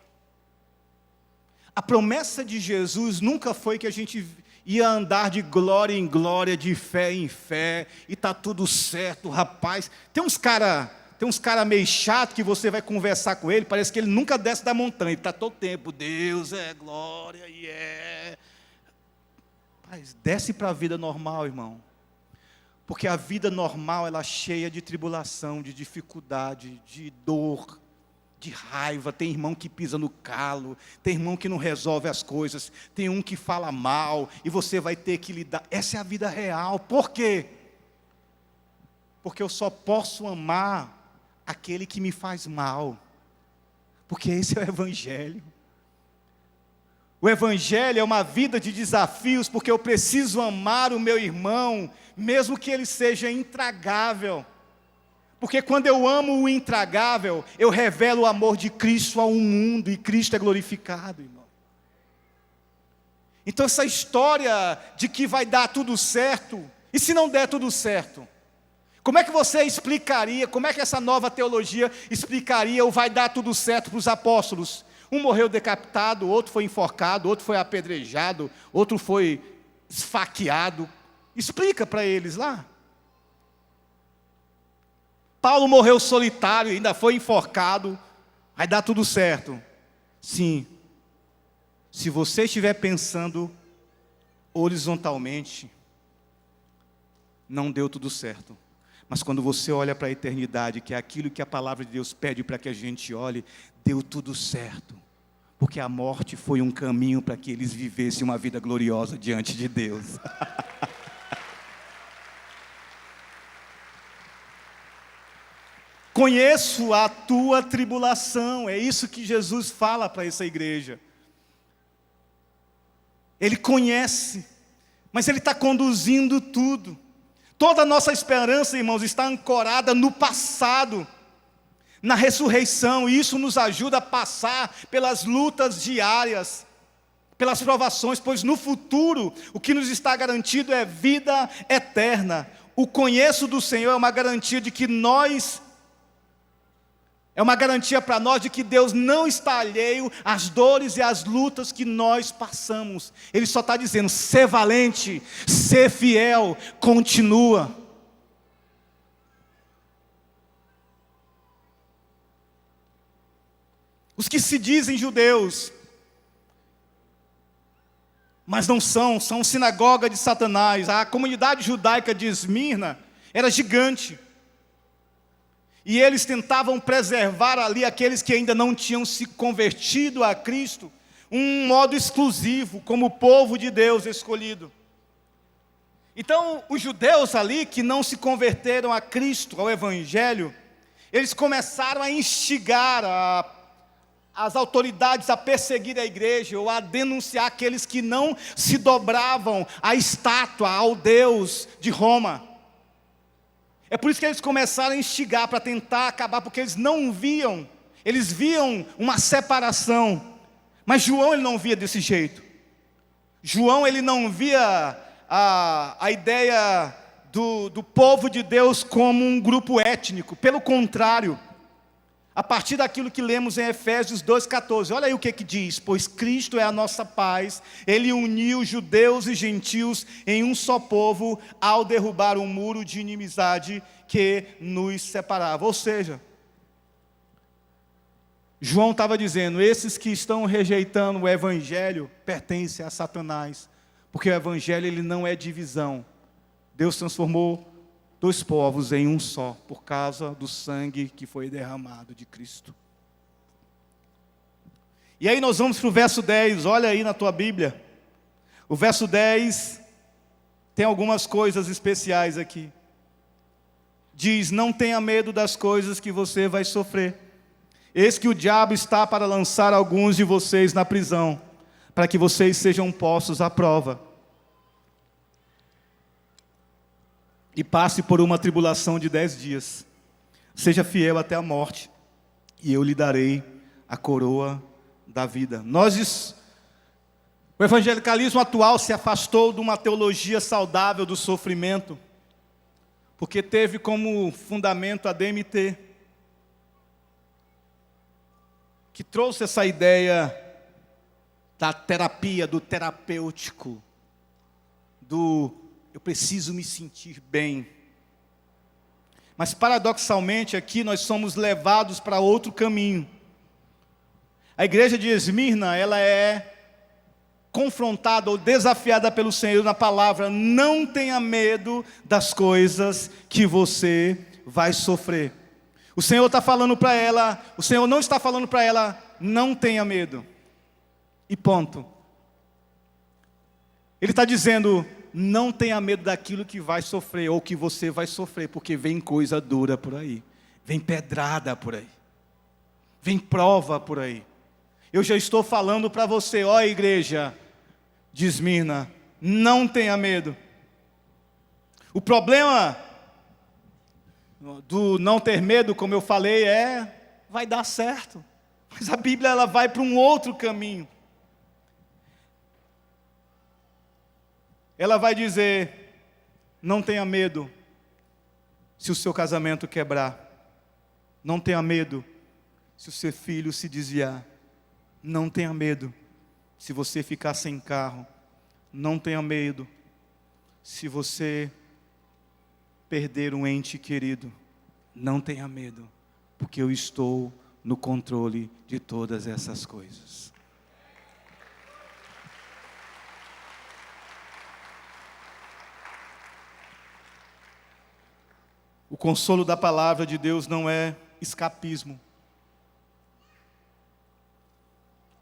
A promessa de Jesus nunca foi que a gente ia andar de glória em glória, de fé em fé, e está tudo certo, rapaz. Tem uns cara meio chato que você vai conversar com ele, parece que ele nunca desce da montanha, ele está todo tempo, Deus é glória, e é. Mas desce para a vida normal, irmão. Porque a vida normal, ela é cheia de tribulação, de dificuldade, de dor, de raiva. Tem irmão que pisa no calo, tem irmão que não resolve as coisas, tem um que fala mal, e você vai ter que lidar. Essa é a vida real. Por quê? Porque eu só posso amar aquele que me faz mal. Porque esse é o Evangelho. O Evangelho é uma vida de desafios, porque eu preciso amar o meu irmão, mesmo que ele seja intragável. Porque quando eu amo o intragável, eu revelo o amor de Cristo ao mundo, e Cristo é glorificado, irmão. Então essa história de que vai dar tudo certo, e se não der tudo certo? Como é que você explicaria, como é que essa nova teologia explicaria o vai dar tudo certo para os apóstolos? Um morreu decapitado, outro foi enforcado, outro foi apedrejado, outro foi esfaqueado. Explica para eles lá. Paulo morreu solitário, ainda foi enforcado. Vai dar tudo certo. Sim. Se você estiver pensando horizontalmente, não deu tudo certo. Mas quando você olha para a eternidade, que é aquilo que a palavra de Deus pede para que a gente olhe, deu tudo certo. Porque a morte foi um caminho para que eles vivessem uma vida gloriosa diante de Deus. Conheço a tua tribulação, é isso que Jesus fala para essa igreja. Ele conhece, mas Ele está conduzindo tudo. Toda a nossa esperança, irmãos, está ancorada no passado, na ressurreição, e isso nos ajuda a passar pelas lutas diárias, pelas provações, pois no futuro, o que nos está garantido é vida eterna. O conheço do Senhor é uma garantia de que é uma garantia para nós de que Deus não está alheio às dores e às lutas que nós passamos. Ele só está dizendo, ser valente, ser fiel, continua. Os que se dizem judeus, mas não são sinagoga de Satanás. A comunidade judaica de Esmirna era gigante. E eles tentavam preservar ali aqueles que ainda não tinham se convertido a Cristo, um modo exclusivo, como povo de Deus escolhido. Então, os judeus ali, que não se converteram a Cristo, ao Evangelho, eles começaram a instigar as autoridades a perseguir a igreja, ou a denunciar aqueles que não se dobravam à estátua, ao Deus de Roma. É por isso que eles começaram a instigar para tentar acabar, porque eles não viam, eles viam uma separação, mas João ele não via desse jeito. João ele não via a ideia do povo de Deus como um grupo étnico, pelo contrário, a partir daquilo que lemos em Efésios 2,14, olha aí o que diz, pois Cristo é a nossa paz, Ele uniu judeus e gentios em um só povo, ao derrubar um muro de inimizade que nos separava. Ou seja, João estava dizendo, esses que estão rejeitando o Evangelho, pertencem a Satanás, porque o Evangelho ele não é divisão. Deus transformou dois povos em um só, por causa do sangue que foi derramado de Cristo. E aí nós vamos para o verso 10, olha aí na tua Bíblia. O verso 10 tem algumas coisas especiais aqui. Diz: não tenha medo das coisas que você vai sofrer. Eis que o diabo está para lançar alguns de vocês na prisão, para que vocês sejam postos à prova. E passe por uma tribulação de 10 dias. Seja fiel até a morte, e eu lhe darei a coroa da vida. O evangelicalismo atual se afastou de uma teologia saudável do sofrimento, porque teve como fundamento a DMT, que trouxe essa ideia da terapia, do terapêutico, do eu preciso me sentir bem. Mas paradoxalmente aqui nós somos levados para outro caminho. A igreja de Esmirna, ela é confrontada ou desafiada pelo Senhor na palavra: não tenha medo das coisas que você vai sofrer. O Senhor está falando para ela, o Senhor não está falando para ela, não tenha medo. E ponto. Ele está dizendo: não tenha medo daquilo que vai sofrer, ou que você vai sofrer, porque vem coisa dura por aí, vem pedrada por aí, vem prova por aí. Eu já estou falando para você, ó igreja de Esmirna, não tenha medo. O problema do não ter medo, como eu falei, vai dar certo. Mas a Bíblia, ela vai para um outro caminho. Ela vai dizer: não tenha medo se o seu casamento quebrar. Não tenha medo se o seu filho se desviar. Não tenha medo se você ficar sem carro. Não tenha medo se você perder um ente querido. Não tenha medo, porque eu estou no controle de todas essas coisas. O consolo da palavra de Deus não é escapismo.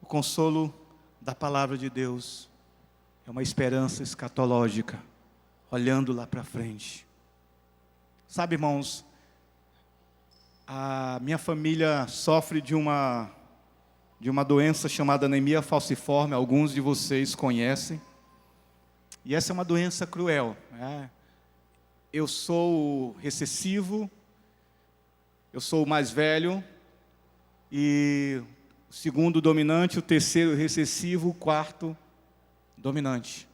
O consolo da palavra de Deus é uma esperança escatológica, olhando lá para frente. Sabe, irmãos, a minha família sofre de uma doença chamada anemia falciforme, alguns de vocês conhecem. E essa é uma doença cruel, né? Eu sou recessivo, eu sou o mais velho, e o segundo dominante, o terceiro recessivo, o quarto dominante.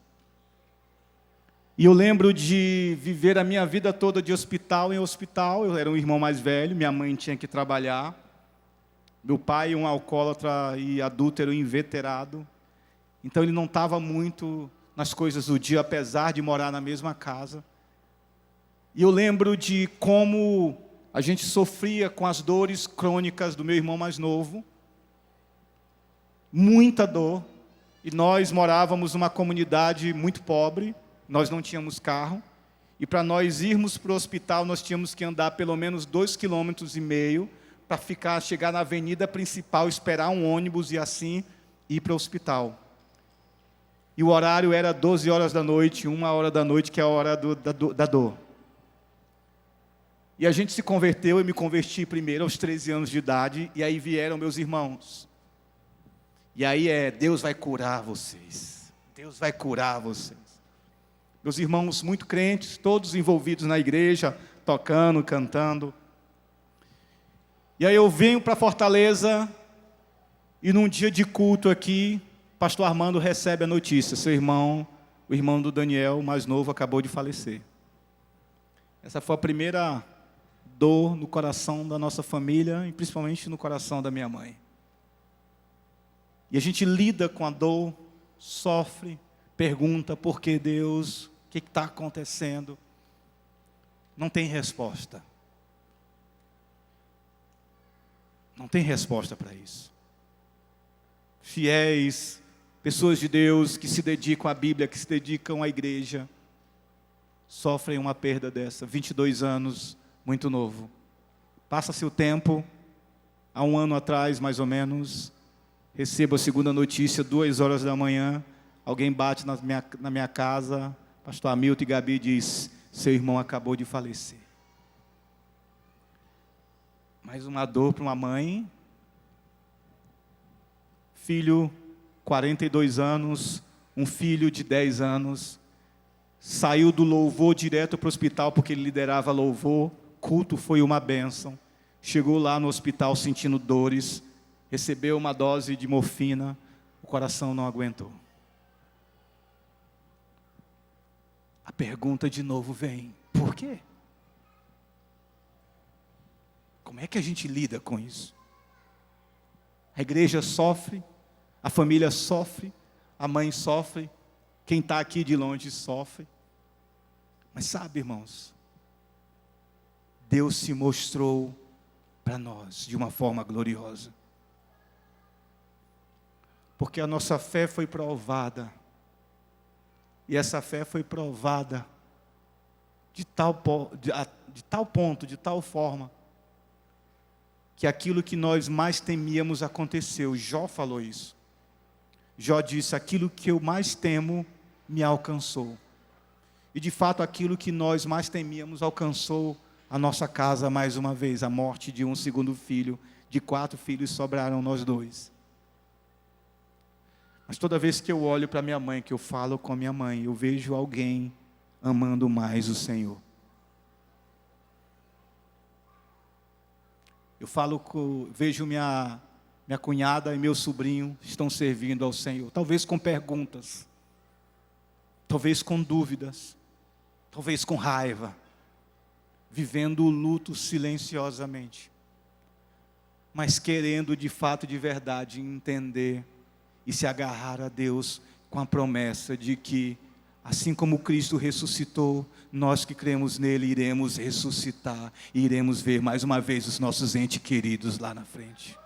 E eu lembro de viver a minha vida toda de hospital em hospital. Eu era um irmão mais velho, minha mãe tinha que trabalhar. Meu pai, um alcoólatra e adúltero inveterado. Então ele não estava muito nas coisas do dia, apesar de morar na mesma casa. E eu lembro de como a gente sofria com as dores crônicas do meu irmão mais novo. Muita dor. E nós morávamos numa comunidade muito pobre. Nós não tínhamos carro. E para nós irmos para o hospital, nós tínhamos que andar pelo menos 2,5 km para chegar na avenida principal, esperar um ônibus e assim ir para o hospital. E o horário era 12 horas da noite, 1 hora da noite, que é a hora da dor. E a gente se converteu, eu me converti primeiro aos 13 anos de idade, e aí vieram meus irmãos. E aí Deus vai curar vocês. Deus vai curar vocês. Meus irmãos muito crentes, todos envolvidos na igreja, tocando, cantando. E aí eu venho para Fortaleza, e num dia de culto aqui, pastor Armando recebe a notícia: seu irmão, o irmão do Daniel, mais novo, acabou de falecer. Essa foi a primeira dor no coração da nossa família, e principalmente no coração da minha mãe. E a gente lida com a dor, sofre, pergunta: por que Deus? O que está acontecendo? Não tem resposta. Não tem resposta para isso. Fiéis, pessoas de Deus que se dedicam à Bíblia, que se dedicam à igreja, sofrem uma perda dessa. 22 anos, muito novo. Passa-se o tempo, há um ano atrás, mais ou menos, recebo a segunda notícia, 2 horas da manhã, alguém bate na minha casa, pastor Hamilton e Gabi diz, seu irmão acabou de falecer. Mais uma dor para uma mãe, filho, 42 anos, um filho de 10 anos, saiu do louvor direto para o hospital, porque ele liderava louvor, culto foi uma bênção, chegou lá no hospital sentindo dores, recebeu uma dose de morfina, o coração não aguentou. A pergunta de novo vem, por quê? Como é que a gente lida com isso? A igreja sofre, a família sofre, a mãe sofre, quem está aqui de longe sofre. Mas sabe, irmãos, Deus se mostrou para nós de uma forma gloriosa. Porque a nossa fé foi provada. E essa fé foi provada de tal ponto, de tal forma, que aquilo que nós mais temíamos aconteceu. Jó falou isso. Jó disse, aquilo que eu mais temo me alcançou. E de fato aquilo que nós mais temíamos alcançou a nossa casa mais uma vez. A morte de um segundo filho, de 4 filhos sobraram nós 2. Mas toda vez que eu olho para minha mãe, que eu falo com a minha mãe, eu vejo alguém amando mais o Senhor. Eu vejo minha cunhada e meu sobrinho estão servindo ao Senhor. Talvez com perguntas, talvez com dúvidas, talvez com raiva, vivendo o luto silenciosamente, mas querendo de fato, de verdade, entender e se agarrar a Deus com a promessa de que, assim como Cristo ressuscitou, nós que cremos nele iremos ressuscitar e iremos ver mais uma vez os nossos entes queridos lá na frente.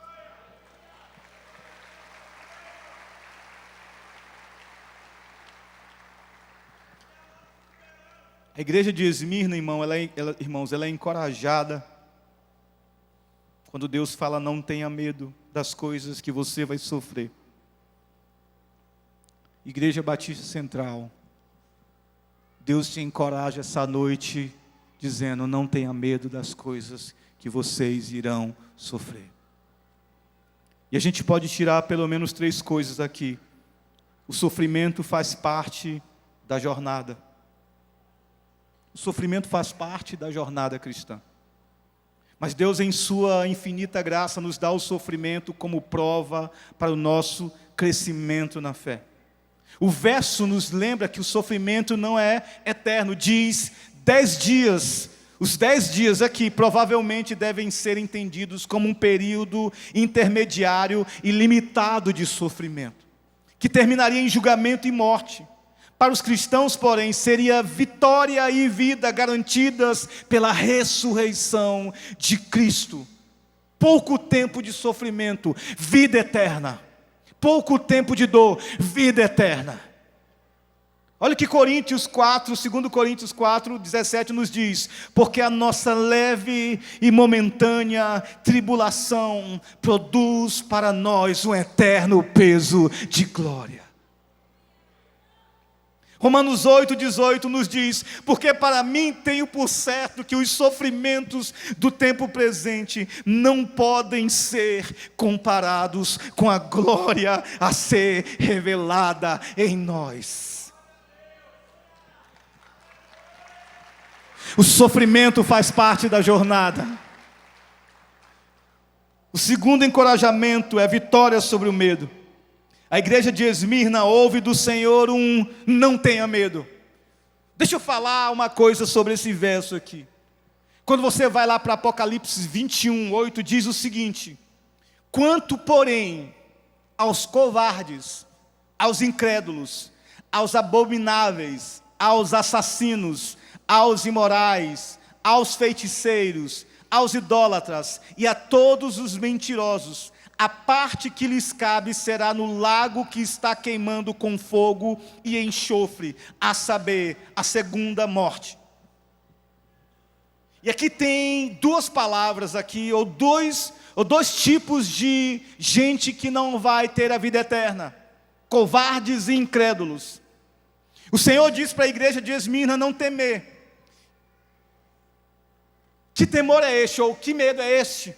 A igreja de Esmirna, irmãos, ela é encorajada quando Deus fala, não tenha medo das coisas que você vai sofrer. Igreja Batista Central, Deus te encoraja essa noite, dizendo, não tenha medo das coisas que vocês irão sofrer. E a gente pode tirar pelo menos 3 coisas aqui. O sofrimento faz parte da jornada. O sofrimento faz parte da jornada cristã. Mas Deus, em sua infinita graça, nos dá o sofrimento como prova para o nosso crescimento na fé. O verso nos lembra que o sofrimento não é eterno. Diz 10 dias. Os 10 dias aqui provavelmente devem ser entendidos como um período intermediário e limitado de sofrimento, que terminaria em julgamento e morte. Para os cristãos, porém, seria vitória e vida garantidas pela ressurreição de Cristo. Pouco tempo de sofrimento, vida eterna. Pouco tempo de dor, vida eterna. Olha que Coríntios 4, 2 Coríntios 4, 17 nos diz, porque a nossa leve e momentânea tribulação produz para nós um eterno peso de glória. Romanos 8, 18 nos diz, porque para mim tenho por certo que os sofrimentos do tempo presente não podem ser comparados com a glória a ser revelada em nós. O sofrimento faz parte da jornada. O segundo encorajamento é vitória sobre o medo. A igreja de Esmirna ouve do Senhor não tenha medo. Deixa eu falar uma coisa sobre esse verso aqui. Quando você vai lá para Apocalipse 21, 8, diz o seguinte, quanto porém aos covardes, aos incrédulos, aos abomináveis, aos assassinos, aos imorais, aos feiticeiros, aos idólatras e a todos os mentirosos, a parte que lhes cabe será no lago que está queimando com fogo e enxofre, a saber, a segunda morte. E aqui tem duas palavras aqui, ou dois tipos de gente que não vai ter a vida eterna: covardes e incrédulos. O Senhor diz para a igreja de Esmirna não temer. Que temor é este, ou que medo é este?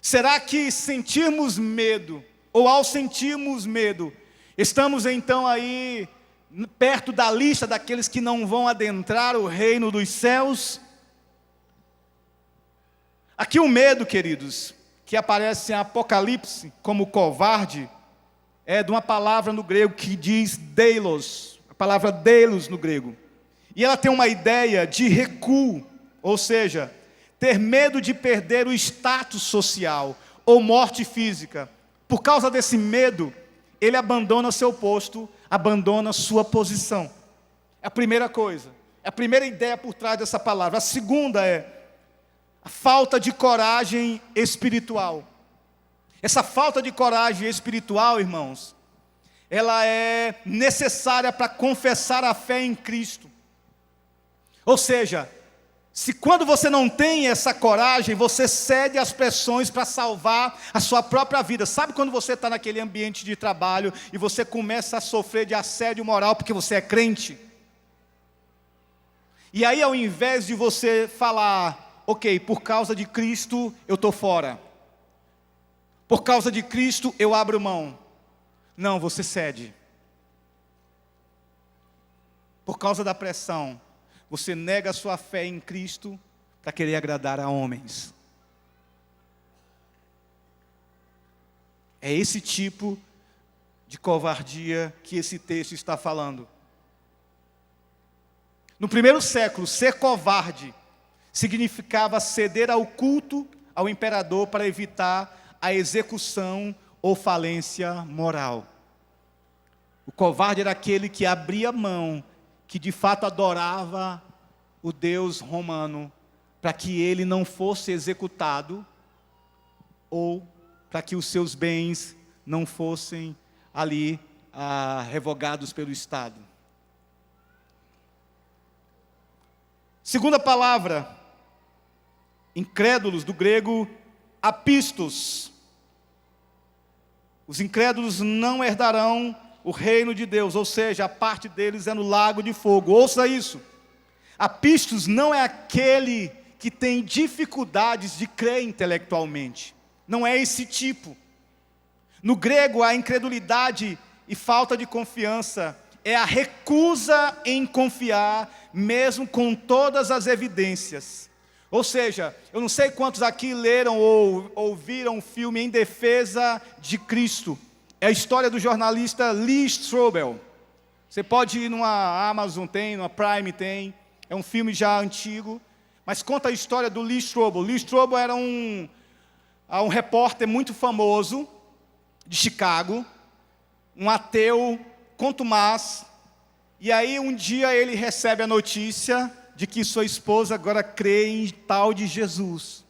Será que sentirmos medo, ou ao sentirmos medo, estamos então aí perto da lista daqueles que não vão adentrar o reino dos céus? Aqui o medo, queridos, que aparece em Apocalipse como covarde, é de uma palavra no grego que diz deilos, a palavra deilos no grego. E ela tem uma ideia de recuo, ou seja, ter medo de perder o status social ou morte física. Por causa desse medo, ele abandona seu posto, abandona sua posição. É a primeira coisa, é a primeira ideia por trás dessa palavra. A segunda é a falta de coragem espiritual. Essa falta de coragem espiritual, irmãos, ela é necessária para confessar a fé em Cristo. Ou seja, se quando você não tem essa coragem, você cede às pressões para salvar a sua própria vida. Sabe quando você está naquele ambiente de trabalho e você começa a sofrer de assédio moral porque você é crente? E aí, ao invés de você falar, ok, por causa de Cristo eu estou fora, por causa de Cristo eu abro mão. Não, você cede. Por causa da pressão, você nega a sua fé em Cristo para querer agradar a homens. É esse tipo de covardia que esse texto está falando. No primeiro século, ser covarde significava ceder ao culto ao imperador para evitar a execução ou falência moral. O covarde era aquele que abria mão, que de fato adorava o Deus romano, para que ele não fosse executado, ou para que os seus bens não fossem ali revogados pelo Estado. Segunda palavra, incrédulos, do grego apistos. Os incrédulos não herdarão o reino de Deus, ou seja, a parte deles é no lago de fogo. Ouça isso. Apistos não é aquele que tem dificuldades de crer intelectualmente. Não é esse tipo. No grego, a incredulidade e falta de confiança é a recusa em confiar, mesmo com todas as evidências. Ou seja, eu não sei quantos aqui leram ou ouviram um filme Em Defesa de Cristo. É a história do jornalista Lee Strobel. Você pode ir numa Amazon, tem, numa Prime tem. É um filme já antigo, mas conta a história do Lee Strobel. Lee Strobel era um repórter muito famoso de Chicago, um ateu contumaz. E aí um dia ele recebe a notícia de que sua esposa agora crê em tal de Jesus.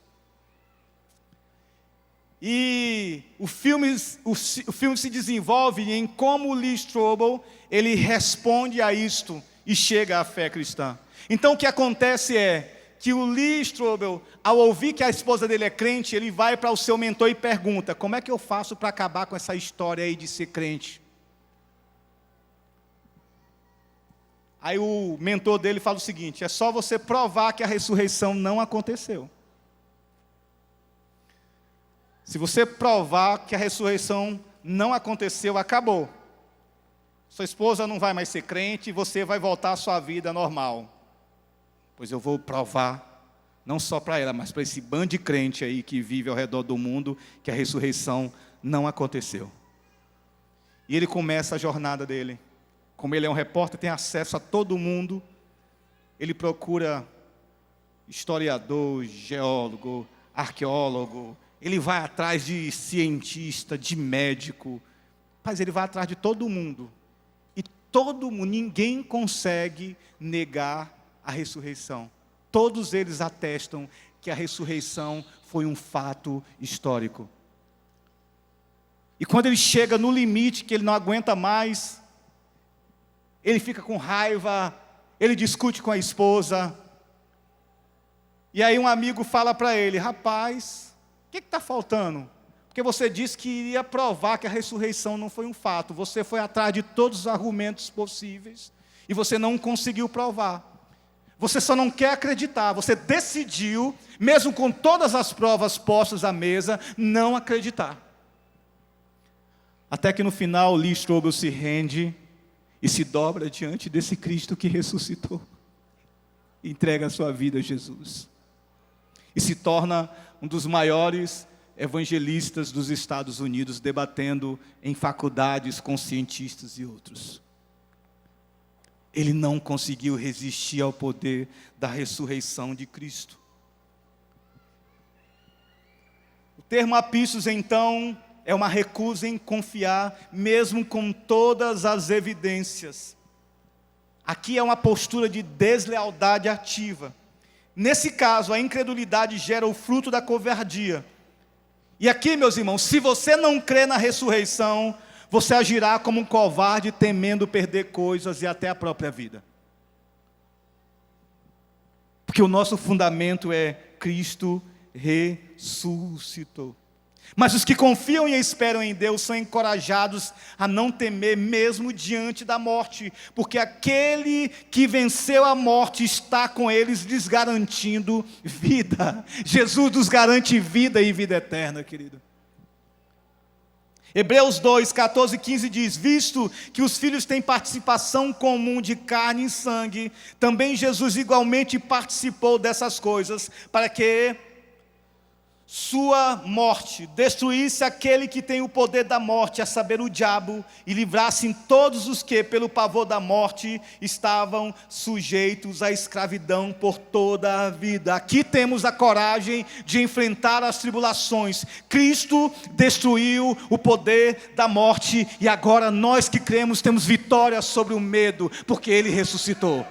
E o filme se desenvolve em como Lee Strobel, ele responde a isto e chega à fé cristã. Então o que acontece é que o Lee Strobel, ao ouvir que a esposa dele é crente, ele vai para o seu mentor e pergunta: como é que eu faço para acabar com essa história aí de ser crente? Aí o mentor dele fala o seguinte: é só você provar que a ressurreição não aconteceu. Se você provar que a ressurreição não aconteceu, acabou. Sua esposa não vai mais ser crente e você vai voltar à sua vida normal. Pois eu vou provar, não só para ela, mas para esse bando de crente aí que vive ao redor do mundo, que a ressurreição não aconteceu. E ele começa a jornada dele. Como ele é um repórter, tem acesso a todo mundo. Ele procura historiador, geólogo, arqueólogo. Ele vai atrás de cientista, de médico. Mas ele vai atrás de todo mundo. E todo mundo, ninguém consegue negar a ressurreição. Todos eles atestam que a ressurreição foi um fato histórico. E quando ele chega no limite, que ele não aguenta mais, ele fica com raiva, ele discute com a esposa. E aí um amigo fala para ele: rapaz, o que está faltando? Porque você disse que iria provar que a ressurreição não foi um fato. Você foi atrás de todos os argumentos possíveis e você não conseguiu provar. Você só não quer acreditar. Você decidiu, mesmo com todas as provas postas à mesa, não acreditar. Até que no final Lee Strobel se rende e se dobra diante desse Cristo que ressuscitou. Entrega a sua vida a Jesus. E se torna um dos maiores evangelistas dos Estados Unidos, debatendo em faculdades com cientistas e outros. Ele não conseguiu resistir ao poder da ressurreição de Cristo. O termo apistos, então, é uma recusa em confiar, mesmo com todas as evidências. Aqui é uma postura de deslealdade ativa. Nesse caso, a incredulidade gera o fruto da covardia. E aqui, meus irmãos, se você não crê na ressurreição, você agirá como um covarde, temendo perder coisas e até a própria vida. Porque o nosso fundamento é Cristo ressuscitou. Mas os que confiam e esperam em Deus são encorajados a não temer mesmo diante da morte, porque aquele que venceu a morte está com eles, lhes garantindo vida. Jesus nos garante vida e vida eterna, querido. Hebreus 2, 14 e 15 diz: visto que os filhos têm participação comum de carne e sangue, também Jesus igualmente participou dessas coisas, para que sua morte destruísse aquele que tem o poder da morte, a saber, o diabo, e livrassem todos os que, pelo pavor da morte, estavam sujeitos à escravidão por toda a vida. Aqui temos a coragem de enfrentar as tribulações. Cristo destruiu o poder da morte, e agora nós que cremos temos vitória sobre o medo, porque Ele ressuscitou.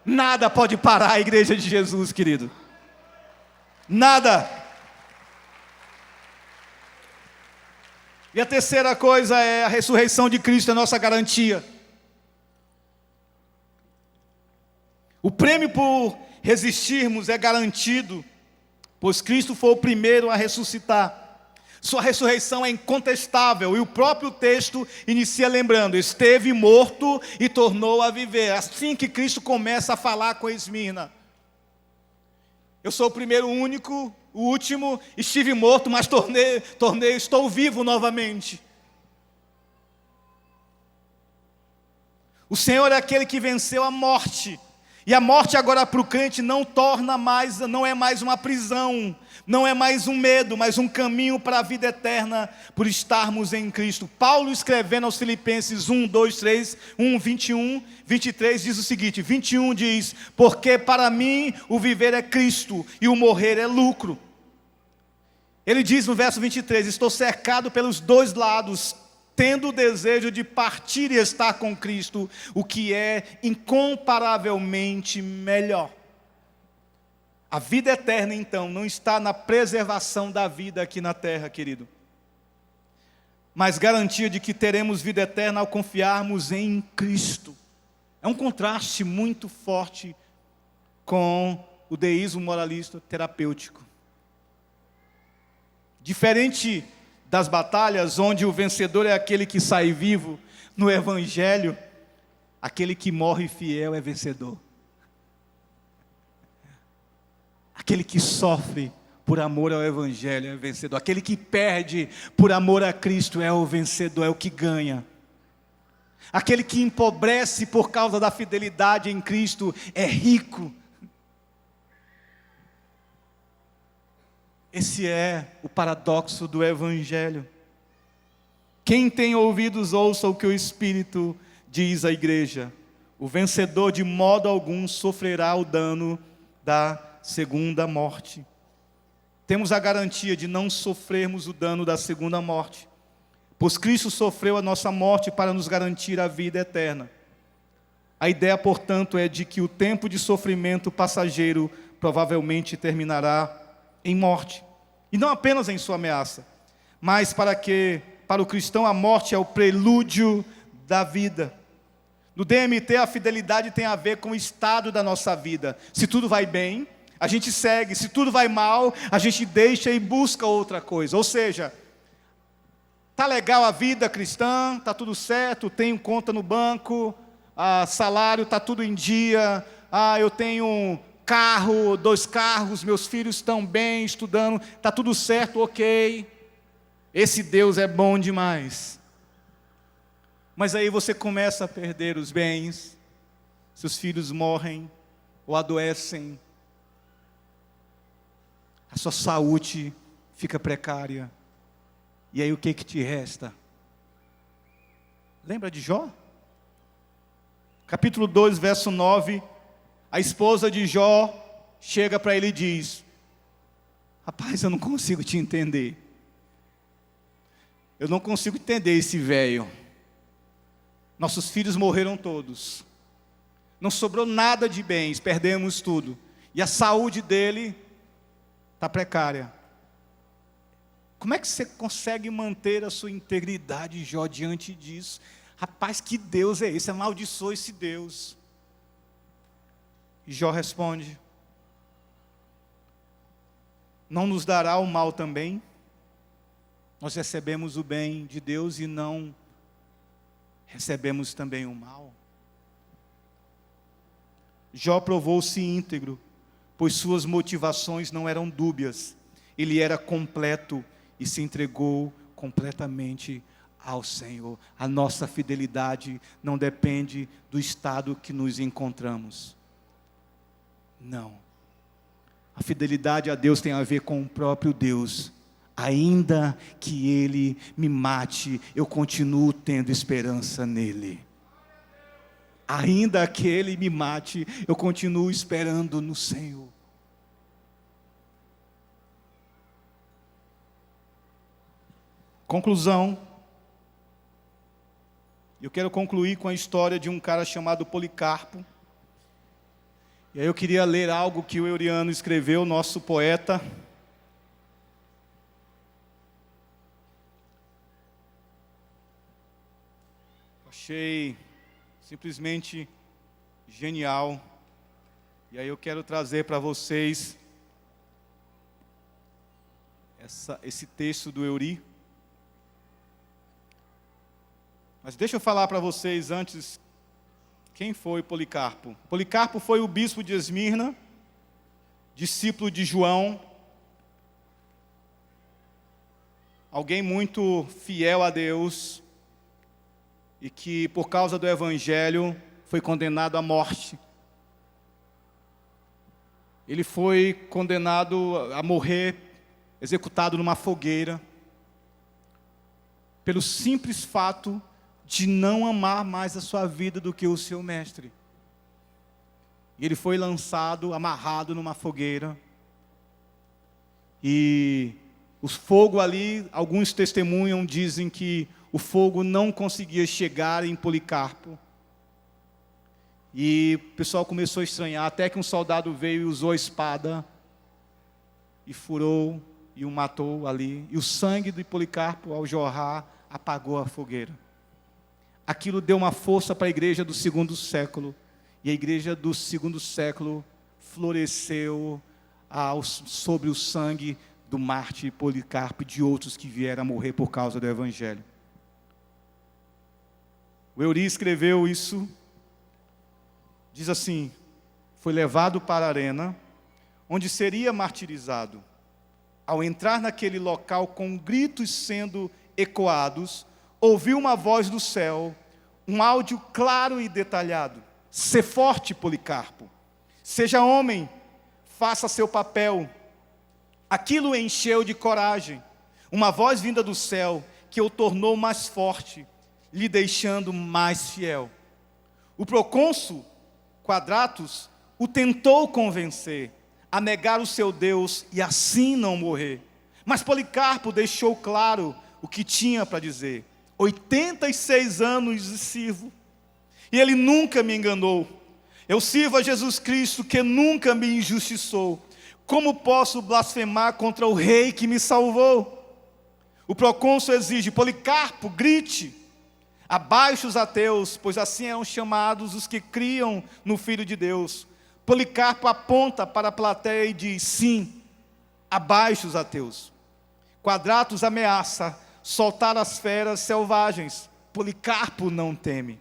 Nada pode parar a igreja de Jesus, querido. Nada. E a terceira coisa é a ressurreição de Cristo, é a nossa garantia. O prêmio por resistirmos é garantido, pois Cristo foi o primeiro a ressuscitar. Sua ressurreição é incontestável, e o próprio texto inicia lembrando: esteve morto e tornou a viver. Assim que Cristo começa a falar com Esmirna: eu sou o primeiro, o único, o último, estive morto, mas estou vivo novamente. O Senhor é aquele que venceu a morte. E a morte agora para o crente não é mais uma prisão, não é mais um medo, mas um caminho para a vida eterna, por estarmos em Cristo. Paulo, escrevendo aos Filipenses 1, 2, 3, 1, 21, 23, diz o seguinte: 21 diz: porque para mim o viver é Cristo e o morrer é lucro. Ele diz no verso 23, estou cercado pelos dois lados, tendo o desejo de partir e estar com Cristo, o que é incomparavelmente melhor. A vida eterna, então, não está na preservação da vida aqui na terra, querido, mas garantia de que teremos vida eterna ao confiarmos em Cristo. É um contraste muito forte com o deísmo moralista terapêutico. Diferente das batalhas, onde o vencedor é aquele que sai vivo, no Evangelho, aquele que morre fiel é vencedor. Aquele que sofre por amor ao Evangelho é vencedor. Aquele que perde por amor a Cristo é o vencedor, é o que ganha. Aquele que empobrece por causa da fidelidade em Cristo é rico. Esse é o paradoxo do Evangelho. Quem tem ouvidos, ouça o que o Espírito diz à igreja. O vencedor de modo algum sofrerá o dano da segunda morte. Temos a garantia de não sofrermos o dano da segunda morte, pois Cristo sofreu a nossa morte para nos garantir a vida eterna. A ideia, portanto, é de que o tempo de sofrimento passageiro provavelmente terminará em morte, e não apenas em sua ameaça, mas para para o cristão, a morte é o prelúdio da vida. No DMT, a fidelidade tem a ver com o estado da nossa vida. Se tudo vai bem, a gente segue. Se tudo vai mal, a gente deixa e busca outra coisa. Ou seja, tá legal a vida cristã, tá tudo certo, tenho conta no banco, salário tá tudo em dia, eu tenho um carro, 2 carros, meus filhos estão bem, estudando, tá tudo certo, ok. Esse Deus é bom demais. Mas aí você começa a perder os bens, seus filhos morrem ou adoecem, a sua saúde fica precária. E aí o que te resta? Lembra de Jó? Capítulo 2, verso 9, a esposa de Jó chega para ele e diz: rapaz, eu não consigo te entender. Eu não consigo entender esse velho. Nossos filhos morreram todos. Não sobrou nada de bens, perdemos tudo. E a saúde dele está precária. Como é que você consegue manter a sua integridade, Jó, diante disso? Rapaz, que Deus é esse? Amaldiçoa esse Deus. E Jó responde: não nos dará o mal também? Nós recebemos o bem de Deus e não recebemos também o mal. Jó provou-se íntegro, pois suas motivações não eram dúbias. Ele era completo e se entregou completamente ao Senhor. A nossa fidelidade não depende do estado que nos encontramos. Não. A fidelidade a Deus tem a ver com o próprio Deus. Ainda que Ele me mate, eu continuo tendo esperança nele. Ainda que Ele me mate, eu continuo esperando no Senhor. Conclusão. Eu quero concluir com a história de um cara chamado Policarpo. E aí eu queria ler algo que o Euriano escreveu, nosso poeta. Achei simplesmente genial. E aí eu quero trazer para vocês esse texto do Euri. Mas deixa eu falar para vocês antes, quem foi Policarpo? Policarpo foi o bispo de Esmirna, discípulo de João, alguém muito fiel a Deus, e que por causa do Evangelho foi condenado à morte. Ele foi condenado a morrer, executado numa fogueira, pelo simples fato de não amar mais a sua vida do que o seu mestre. E ele foi lançado, amarrado numa fogueira. E o fogo ali, alguns testemunham, dizem que o fogo não conseguia chegar em Policarpo. E o pessoal começou a estranhar, até que um soldado veio e usou a espada, e furou, e o matou ali. E o sangue de Policarpo, ao jorrar, apagou a fogueira. Aquilo deu uma força para a igreja do 2º século. E a igreja do 2º século floresceu sobre o sangue do mártir Policarpo e de outros que vieram a morrer por causa do Evangelho. O Euri escreveu isso, diz assim: foi levado para a arena, onde seria martirizado. Ao entrar naquele local com gritos sendo ecoados, ouviu uma voz do céu, um áudio claro e detalhado: sê forte, Policarpo, seja homem, faça seu papel. Aquilo o encheu de coragem, uma voz vinda do céu, que o tornou mais forte, lhe deixando mais fiel. O procônsul Quadratus o tentou convencer a negar o seu Deus e assim não morrer. Mas Policarpo deixou claro o que tinha para dizer: 86 anos de sirvo, e ele nunca me enganou. Eu sirvo a Jesus Cristo, que nunca me injustiçou. Como posso blasfemar contra o Rei que me salvou? O procônsul exige: Policarpo, grite abaixo os ateus, pois assim eram chamados os que criam no Filho de Deus. Policarpo aponta para a plateia e diz: sim, abaixo os ateus. Quadratus ameaça soltar as feras selvagens. Policarpo não teme,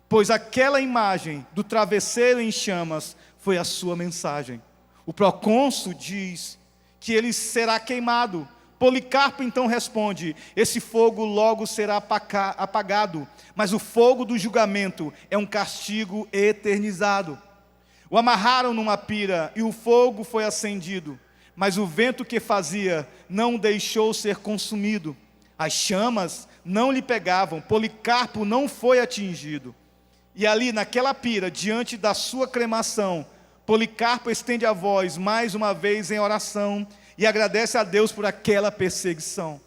pois aquela imagem do travesseiro em chamas foi a sua mensagem. O procônsul diz que ele será queimado. Policarpo então responde: esse fogo logo será apagado, mas o fogo do julgamento é um castigo eternizado. O amarraram numa pira e o fogo foi acendido, mas o vento que fazia não o deixou ser consumido. As chamas não lhe pegavam, Policarpo não foi atingido. E ali naquela pira, diante da sua cremação, Policarpo estende a voz mais uma vez em oração e agradece a Deus por aquela perseguição.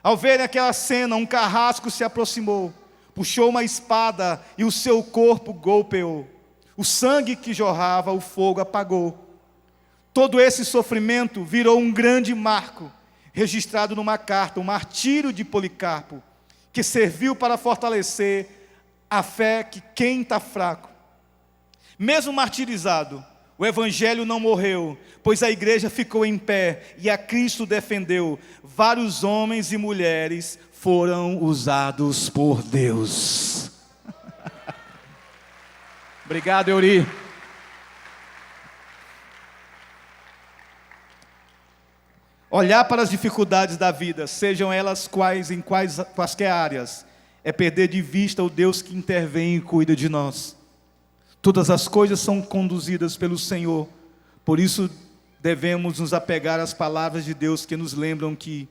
Ao ver aquela cena, um carrasco se aproximou, puxou uma espada e o seu corpo golpeou. O sangue que jorrava, o fogo apagou. Todo esse sofrimento virou um grande marco, registrado numa carta, o martírio de Policarpo, que serviu para fortalecer a fé que quem está fraco. Mesmo martirizado, o evangelho não morreu, pois a igreja ficou em pé e a Cristo defendeu. Vários homens e mulheres foram usados por Deus. Obrigado, Euri. Olhar para as dificuldades da vida, sejam elas quaisquer áreas, é perder de vista o Deus que intervém e cuida de nós. Todas as coisas são conduzidas pelo Senhor, por isso devemos nos apegar às palavras de Deus que nos lembram que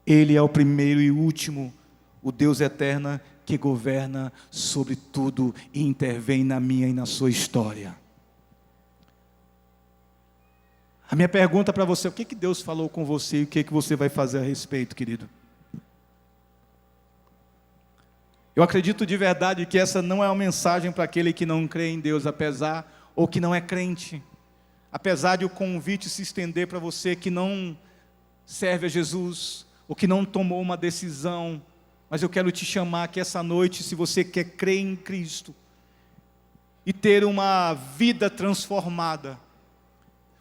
Ele é o primeiro e último, o Deus eterno que governa sobre tudo e intervém na minha e na sua história. A minha pergunta para você: o que Deus falou com você e o que você vai fazer a respeito, querido? Eu acredito de verdade que essa não é uma mensagem para aquele que não crê em Deus, ou que não é crente. Apesar de o convite se estender para você que não serve a Jesus, ou que não tomou uma decisão, mas eu quero te chamar que essa noite, se você quer crer em Cristo, e ter uma vida transformada,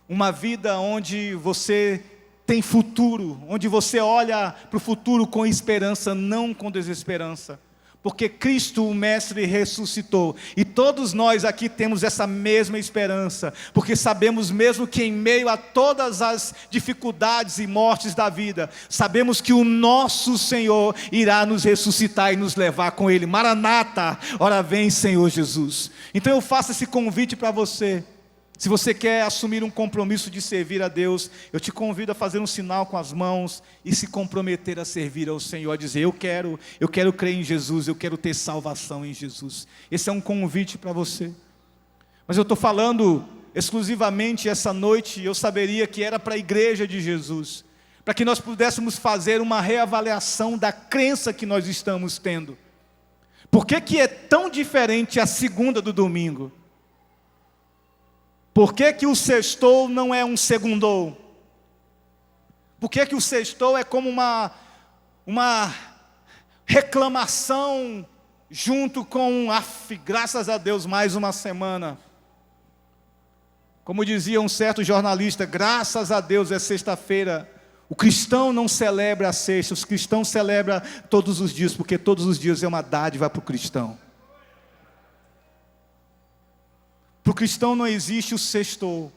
uma vida onde você tem futuro, onde você olha para o futuro com esperança, não com desesperança, porque Cristo, o Mestre, ressuscitou, e todos nós aqui temos essa mesma esperança, porque sabemos mesmo que em meio a todas as dificuldades e mortes da vida, sabemos que o nosso Senhor irá nos ressuscitar e nos levar com Ele. Maranata, ora vem Senhor Jesus. Então eu faço esse convite para você. Se você quer assumir um compromisso de servir a Deus, eu te convido a fazer um sinal com as mãos e se comprometer a servir ao Senhor, a dizer: eu quero crer em Jesus, eu quero ter salvação em Jesus. Esse é um convite para você. Mas eu estou falando exclusivamente essa noite, eu saberia que era para a igreja de Jesus, para que nós pudéssemos fazer uma reavaliação da crença que nós estamos tendo. Por que é tão diferente a segunda do domingo? Por que o sextou não é um segundou? Por que o sextou é como uma reclamação junto com graças a Deus, mais uma semana? Como dizia um certo jornalista, graças a Deus é sexta-feira. O cristão não celebra a sexta, os cristãos celebram todos os dias, porque todos os dias é uma dádiva para o cristão. Para o cristão não existe o sextou,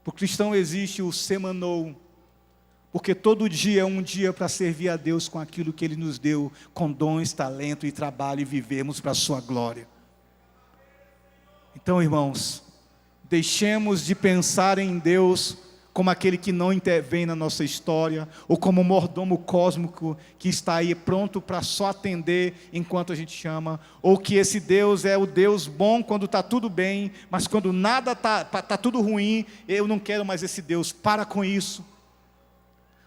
para o cristão existe o semanou, porque todo dia é um dia para servir a Deus com aquilo que Ele nos deu, com dons, talento e trabalho, e vivemos para a sua glória. Então, irmãos, deixemos de pensar em Deus como aquele que não intervém na nossa história, ou como um mordomo cósmico que está aí pronto para só atender enquanto a gente chama, ou que esse Deus é o Deus bom quando está tudo bem, mas quando nada está tudo ruim, eu não quero mais esse Deus. Para com isso.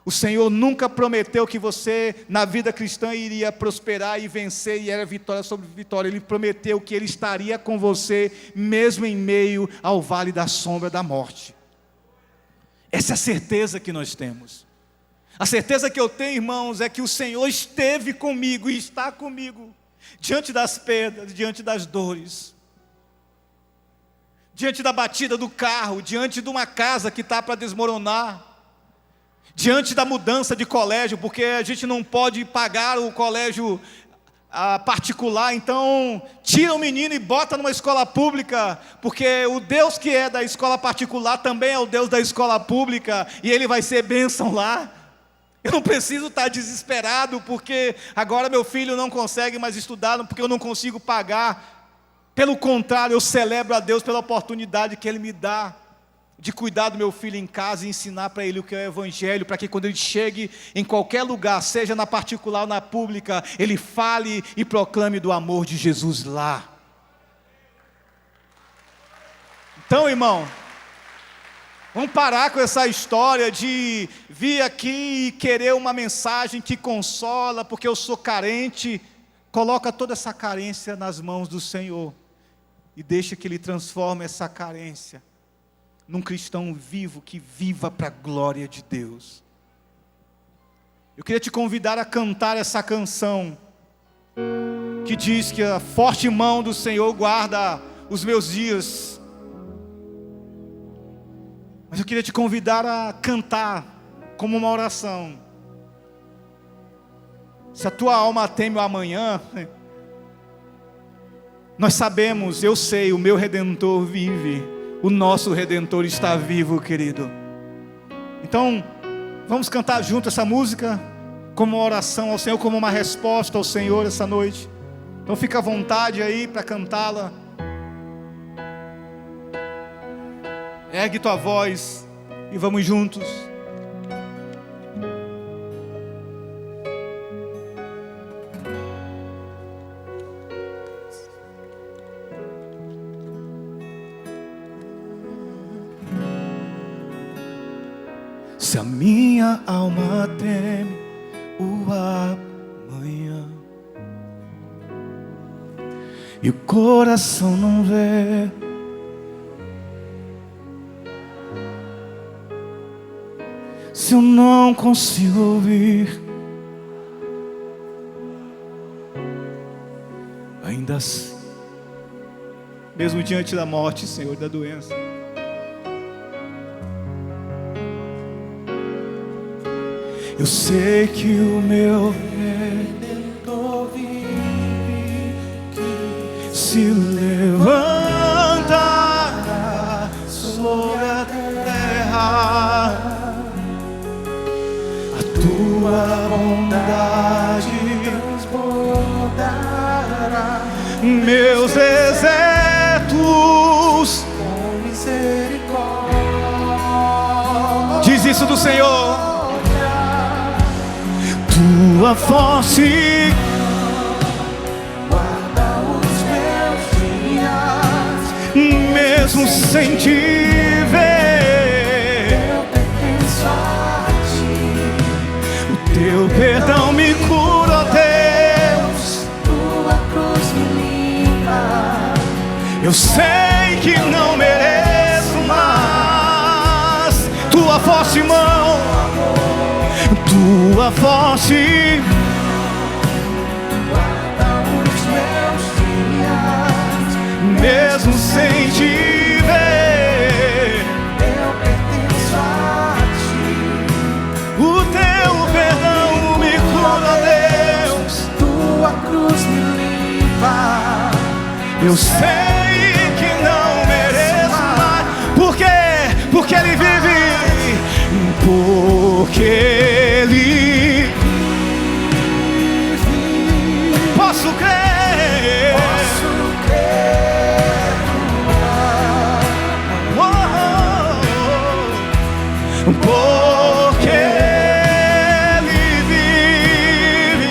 O Senhor nunca prometeu que você na vida cristã iria prosperar e vencer, e era vitória sobre vitória. Ele prometeu que Ele estaria com você, mesmo em meio ao vale da sombra da morte. Essa é a certeza que nós temos. A certeza que eu tenho, irmãos, é que o Senhor esteve comigo e está comigo, diante das perdas, diante das dores, diante da batida do carro, diante de uma casa que está para desmoronar, diante da mudança de colégio, porque a gente não pode pagar o colégio particular, então tira o menino e bota numa escola pública, porque o Deus que é da escola particular também é o Deus da escola pública, e Ele vai ser bênção lá. Eu não preciso estar desesperado, porque agora meu filho não consegue mais estudar, porque eu não consigo pagar. Pelo contrário, eu celebro a Deus pela oportunidade que Ele me dá, de cuidar do meu filho em casa e ensinar para ele o que é o Evangelho, para que quando ele chegue em qualquer lugar, seja na particular ou na pública, ele fale e proclame do amor de Jesus lá. Então, irmão, vamos parar com essa história de vir aqui e querer uma mensagem que consola, porque eu sou carente. Coloca toda essa carência nas mãos do Senhor e deixa que Ele transforme essa carência num cristão vivo, que viva para a glória de Deus. Eu queria te convidar a cantar essa canção, que diz que a forte mão do Senhor guarda os meus dias. Mas eu queria te convidar a cantar como uma oração. Se a tua alma teme o amanhã, nós sabemos, eu sei, o meu Redentor vive. O nosso Redentor está vivo, querido. Então, vamos cantar junto essa música, como uma oração ao Senhor, como uma resposta ao Senhor essa noite. Então fica à vontade aí para cantá-la. Ergue tua voz e vamos juntos. Se a minha alma teme o amanhã e o coração não vê, se eu não consigo ouvir, ainda assim, mesmo diante da morte, Senhor, da doença, eu sei que o meu Redentor vive, que se levanta sobre a terra. A tua bondade transbordará meus desertos com misericórdia. Diz isso do Senhor. Tua face guarda os meus dias, mesmo sem te ver. Eu pertenço a ti. O teu perdão me cura, Deus. Tua cruz me limpa. Eu sei que não mereço, mas tua forte mão, tua forte guarda os meus dias, mesmo sem te ver. Eu pertenço a ti. O teu perdão me cura, Deus. Tua cruz me limpa. Eu sei que não mereço mais. Por quê? Porque Ele vive. Porque Ele vive. Posso crer. Posso crer. Oh, oh, oh. Porque Ele vive.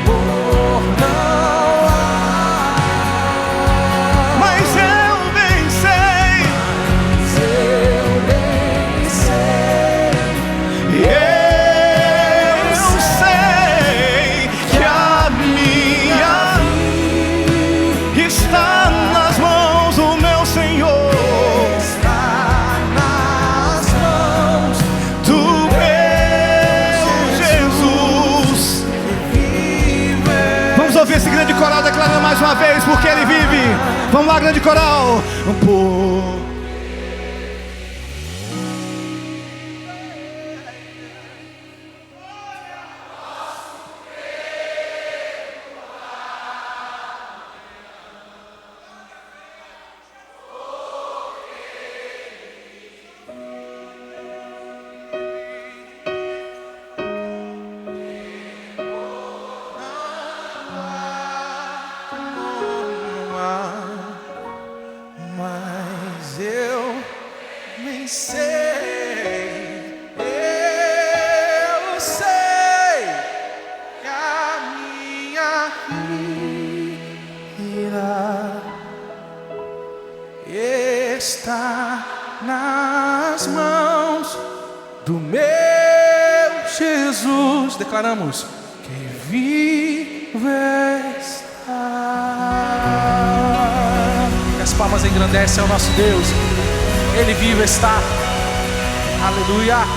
Temor não há. Mas eu bem sei. Está coral declarando mais uma vez, porque Ele vive. Vamos lá, grande coral. Mas eu nem sei, eu sei que a minha vida está nas mãos do meu Jesus. Declaramos que vive está. As palmas engrandecem ao nosso Deus. Ele vivo está. Aleluia.